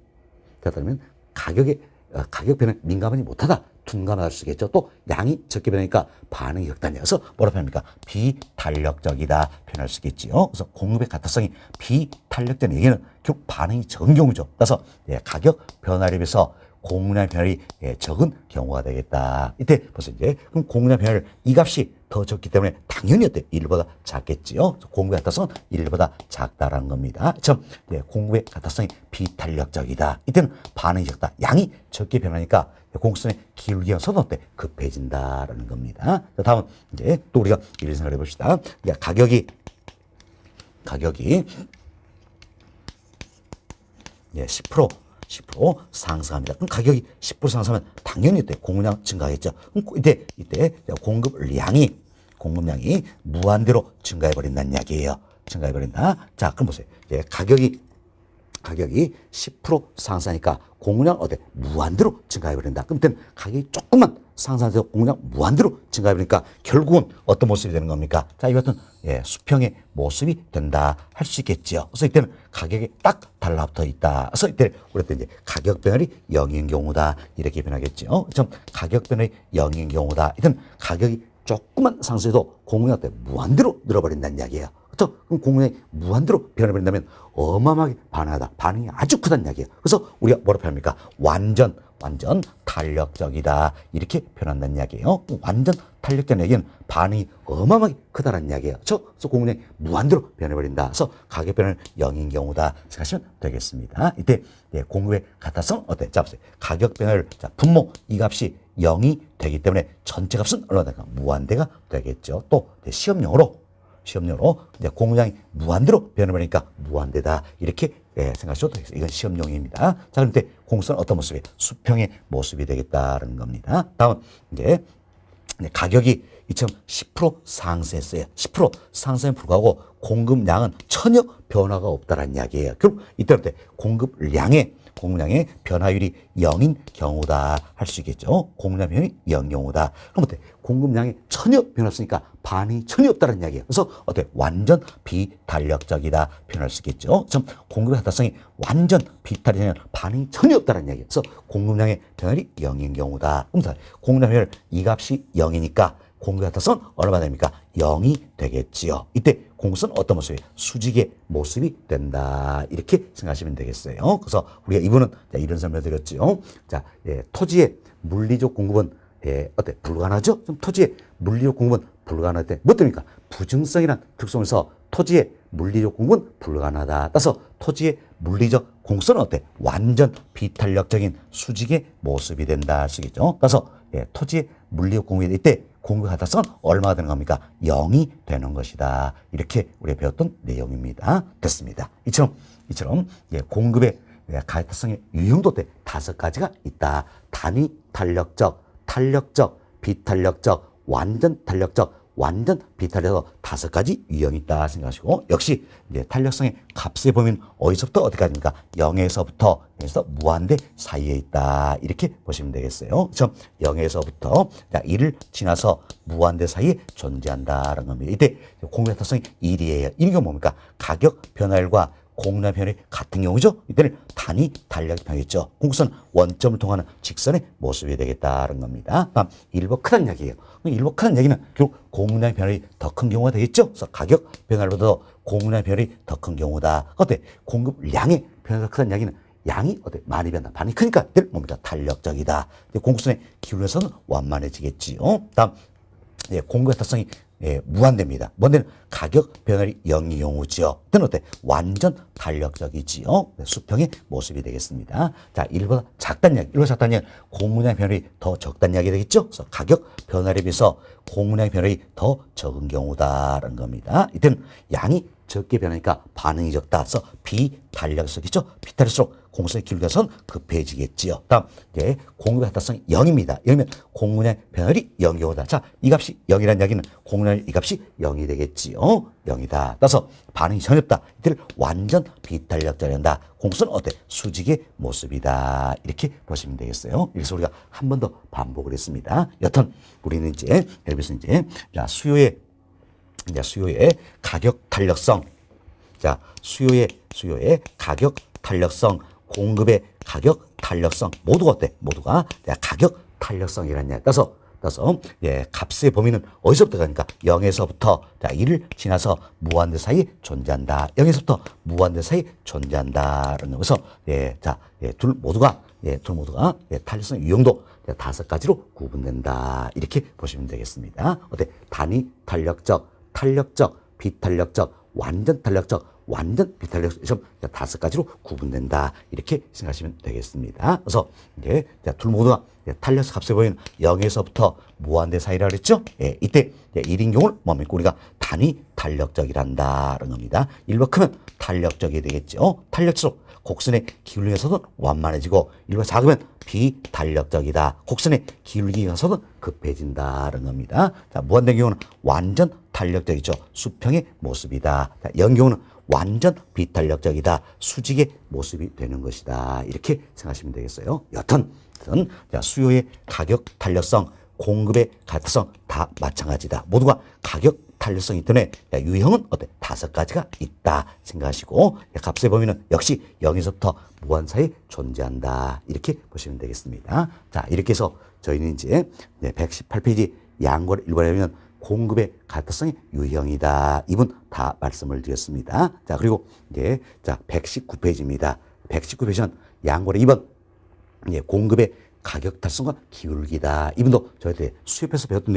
가격 변화에 민감하지 못하다. 둔감할 수 있겠죠. 또 양이 적게 변하니까 반응이 극단이어서 뭐라 표현합니까? 비탄력적이다 표현할 수 있겠지요. 그래서 공급의 가타성이 비탄력적인 얘기는 결국 반응이 적은 경우죠. 그래서 가격 변화율에 비해서 공급량 변화율이 적은 경우가 되겠다. 이때 벌써 그럼 공급량 변화율 이 값이 더 적기 때문에 당연히 어때? 1보다 작겠지요. 공급의 가타성은 1보다 작다라는 겁니다. 참 공급의 가타성이 비탄력적이다. 이때는 반응이 적다. 양이 적게 변하니까 공급선의 기울기가 서도 어때? 급해진다라는 겁니다. 다음은 또 우리가 이런 생각을 해봅시다. 가격이 10% 상승합니다. 그럼 가격이 10% 상승하면 당연히 이때 공급량 증가하겠죠. 그럼 이때 공급량이 무한대로 증가해버린다는 이야기예요. 증가해버린다. 자, 그럼 보세요. 가격이 10% 상승하니까 공급량 어때? 무한대로 증가해버린다. 그럼 그때는 가격이 조금만 상승해서 공급량 무한대로 증가해버리니까 결국은 어떤 모습이 되는 겁니까? 자, 이 같은 수평의 모습이 된다 할 수 있겠죠. 그래서 이때는 가격이 딱 달라붙어 있다. 그래서 이때 우리가 이제 가격 변화율이 0인 경우다 이렇게 변하겠죠. 좀 가격 변화율이 0인 경우다. 이때는 가격이 조금만 상승해도 공급량 어때? 무한대로 늘어버린다는 이야기예요. 그렇죠? 그럼 공급량이 무한대로 변해버린다면 어마어마하게 반응하다. 반응이 아주 크다는 이야기예요. 그래서 우리가 뭐라 표현합니까? 완전 탄력적이다. 이렇게 표현한다는 이야기예요. 완전 탄력적인 얘기는 반응이 어마어마하게 크다는 이야기예요. 그래서 공급량이 무한대로 변해버린다. 그래서 가격 변화는 0인 경우다 생각하시면 되겠습니다. 이때 공급의 가타성 어때? 자, 보세요. 가격 변화를 분모 이 값이 0이 되기 때문에 전체 값은 얼마나 될까? 무한대가 되겠죠. 또 시험용으로 이제 공급량이 무한대로 변해버리니까 무한대다. 이렇게 생각하셔도 되겠어요. 이건 시험용입니다. 자, 그런데 공수는 어떤 모습이에요? 수평의 모습이 되겠다는 겁니다. 다음, 이제 가격이 이처럼 10% 상승했어요. 10% 상승에 불구하고 공급량은 전혀 변화가 없다는 이야기예요. 그럼 이때부터 공급량의 변화율이 0인 경우다 할 수 있겠죠. 공급량 변화율이 0인 경우다. 그럼 어때? 공급량이 전혀 변화 없으니까 반응이 전혀 없다는 이야기예요. 그래서 어때? 완전 비탄력적이다 표현할 수 있겠죠. 좀 공급의 하다성이 완전 비탄력적이면 반응이 전혀 없다는 이야기예요. 그래서 공급량의 변화율이 0인 경우다. 그럼 공급량 변화율 이 값이 0이니까 공급의 하다성은 얼마나 됩니까? 0이 되겠지요. 이때 공급은 어떤 모습이에요? 수직의 모습이 된다. 이렇게 생각하시면 되겠어요. 그래서 우리가 이분은 이런 설명을 드렸죠. 자, 토지의 물리적 공급은 어때? 불가능하죠? 좀 토지의 물리적 공급은 불가능할 때, 뭐 됩니까? 부증성이란 특성에서 토지의 물리적 공급은 불가능하다. 따라서 토지의 물리적 공급은 어때? 완전 비탄력적인 수직의 모습이 된다 할 수 있겠죠. 따라서 토지의 물리적 공급이 이때 공급 가타성은 얼마가 되는 겁니까? 0이 되는 것이다. 이렇게 우리가 배웠던 내용입니다. 됐습니다. 이처럼 공급의 가타성의 유형도 5가지가 있다. 단위 탄력적, 탄력적, 비탄력적, 완전 탄력적, 완전 비탄력적 5가지 유형이 있다 생각하시고, 역시 탄력성의 값의 범위는 어디서부터 어디까지입니까? 0에서부터 무한대 사이에 있다. 이렇게 보시면 되겠어요. 그래서 0에서부터 1을 지나서 무한대 사이에 존재한다는 겁니다. 이때 공급의 탄력성이 1이에요. 이게 뭡니까? 가격 변화율과 공급량 변화율이 같은 경우죠. 이때는 단위 탄력이 변했죠. 공급선 원점을 통하는 직선의 모습이 되겠다는 겁니다. 다음 1번 크다는 이야기예요. 1번 크다는 얘기는 결국 공급량 변화율이 더 큰 경우가 되겠죠. 그래서 가격 변화율보다 공급량 변화율이 더 큰 경우다. 어때? 공급량의 변화가 크다는 이야기는 양이 어때? 많이 변한다. 반이 크니까 뭡니까? 탄력적이다. 공급선의 기울여서는 완만해지겠지요. 다음 공급의 타성이 무한대입니다. 뭔데는 가격 변화율이 0의 경우지요. 그때는 어때? 완전 탄력적이지요. 수평의 모습이 되겠습니다. 자, 1보다 작다는 이야기. 1보다 작다는 이야기는 공급량 변화율이 더 적다는 이야기 되겠죠. 그래서 가격 변화율에 비해서 공급량 변화율이 더 적은 경우다라는 겁니다. 이때는 양이 적게 변하니까 반응이 적다. 그래서 비탄력성이죠. 비탄력성 공급선의 기울기선 급해지겠지요. 다음 공급의 하타성이 0입니다. 0이면 공급량 변화율이 0인 경우다. 자, 이 값이 0이라는 이야기는 공급량 이 값이 0이 되겠지요. 0이다. 따라서 반응이 전혀 없다. 이때를 완전 비탄력적이다. 공급선은 어때? 수직의 모습이다. 이렇게 보시면 되겠어요. 그래서 우리가 한 번 더 반복을 했습니다. 여튼 우리는 여기서 수요의 가격 탄력성, 자, 수요의 가격 탄력성, 공급의 가격 탄력성, 모두가 어때? 모두가 가격 탄력성이라는 이야기. 따라서 값의 범위는 어디서부터 가니까 0에서부터 1을 지나서 무한대 사이에 존재한다. 0에서부터 무한대 사이에 존재한다라는 거죠. 둘 모두가 탄력성 유형도 5가지로 구분된다. 이렇게 보시면 되겠습니다. 어때? 단위 탄력적, 탄력적, 비탄력적, 완전 탄력적, 완전 비탄력적 5가지로 구분된다. 이렇게 생각하시면 되겠습니다. 그래서 둘 모두가 탄력성 값에 보이는 0에서부터 무한대 사이라 그랬죠? 이때 1인 경우를 뭡니까? 우리가 단위 탄력적이란다는 겁니다. 1번 크면 탄력적이 되겠죠. 탄력적 곡선의 기울기에서도 완만해지고 1번 작으면 비탄력적이다. 곡선의 기울기에서도 급해진다는 겁니다. 자, 무한된 경우는 완전 탄력적이죠. 수평의 모습이다. 자, 0 경우는 완전 비탄력적이다. 수직의 모습이 되는 것이다. 이렇게 생각하시면 되겠어요. 여튼 수요의 가격 탄력성, 공급의 가격성 다 마찬가지다. 모두가 가격 탄력성이 때문에 유형은 어때? 5가지가 있다 생각하시고, 값의 범위는 역시 0에서부터 무한 사이에 존재한다. 이렇게 보시면 되겠습니다. 자, 이렇게 해서 저희는 이제 118페이지 양걸 1번에 보면 공급의 가타성의 유형이다. 이분 다 말씀을 드렸습니다. 자, 그리고 이제 자, 119페이지입니다. 119페이지는 양고래 2번. 예, 공급의 가격 달성과 기울기다. 이분도 저희한테 수업에서 배웠던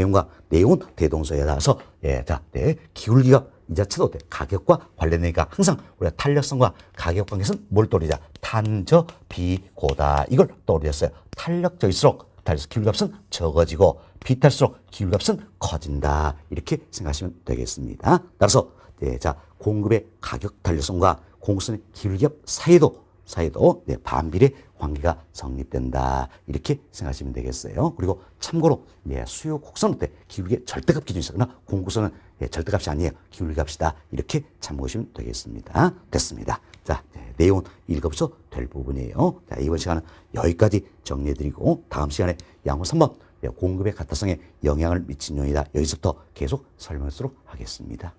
내용은 대동소이라서 예, 자, 네, 기울기가 이 자체도 가격과 관련되니까 항상 우리가 탄력성과 가격 관계에서는 뭘 떠올리자? 탄저 비고다. 이걸 떠올렸어요. 탄력적일수록 기울값은 적어지고 비탈수록 기울값은 커진다. 이렇게 생각하시면 되겠습니다. 따라서 네, 자, 공급의 가격 탄력성과 공급선의 기울기압 사이도 네, 반비례 관계가 성립된다. 이렇게 생각하시면 되겠어요. 그리고 참고로 네, 수요 곡선은 기울기의 절대값 기준이 있으나 공급선은 네, 절대값이 아니에요. 기울기값이다. 이렇게 참고하시면 되겠습니다. 됐습니다. 자, 네, 내용은 읽어보셔도 될 부분이에요. 자, 이번 시간은 여기까지 정리해드리고 다음 시간에 양호 3번 네, 공급의 가타성에 영향을 미친 요인이다. 여기서부터 계속 설명하도록 하겠습니다.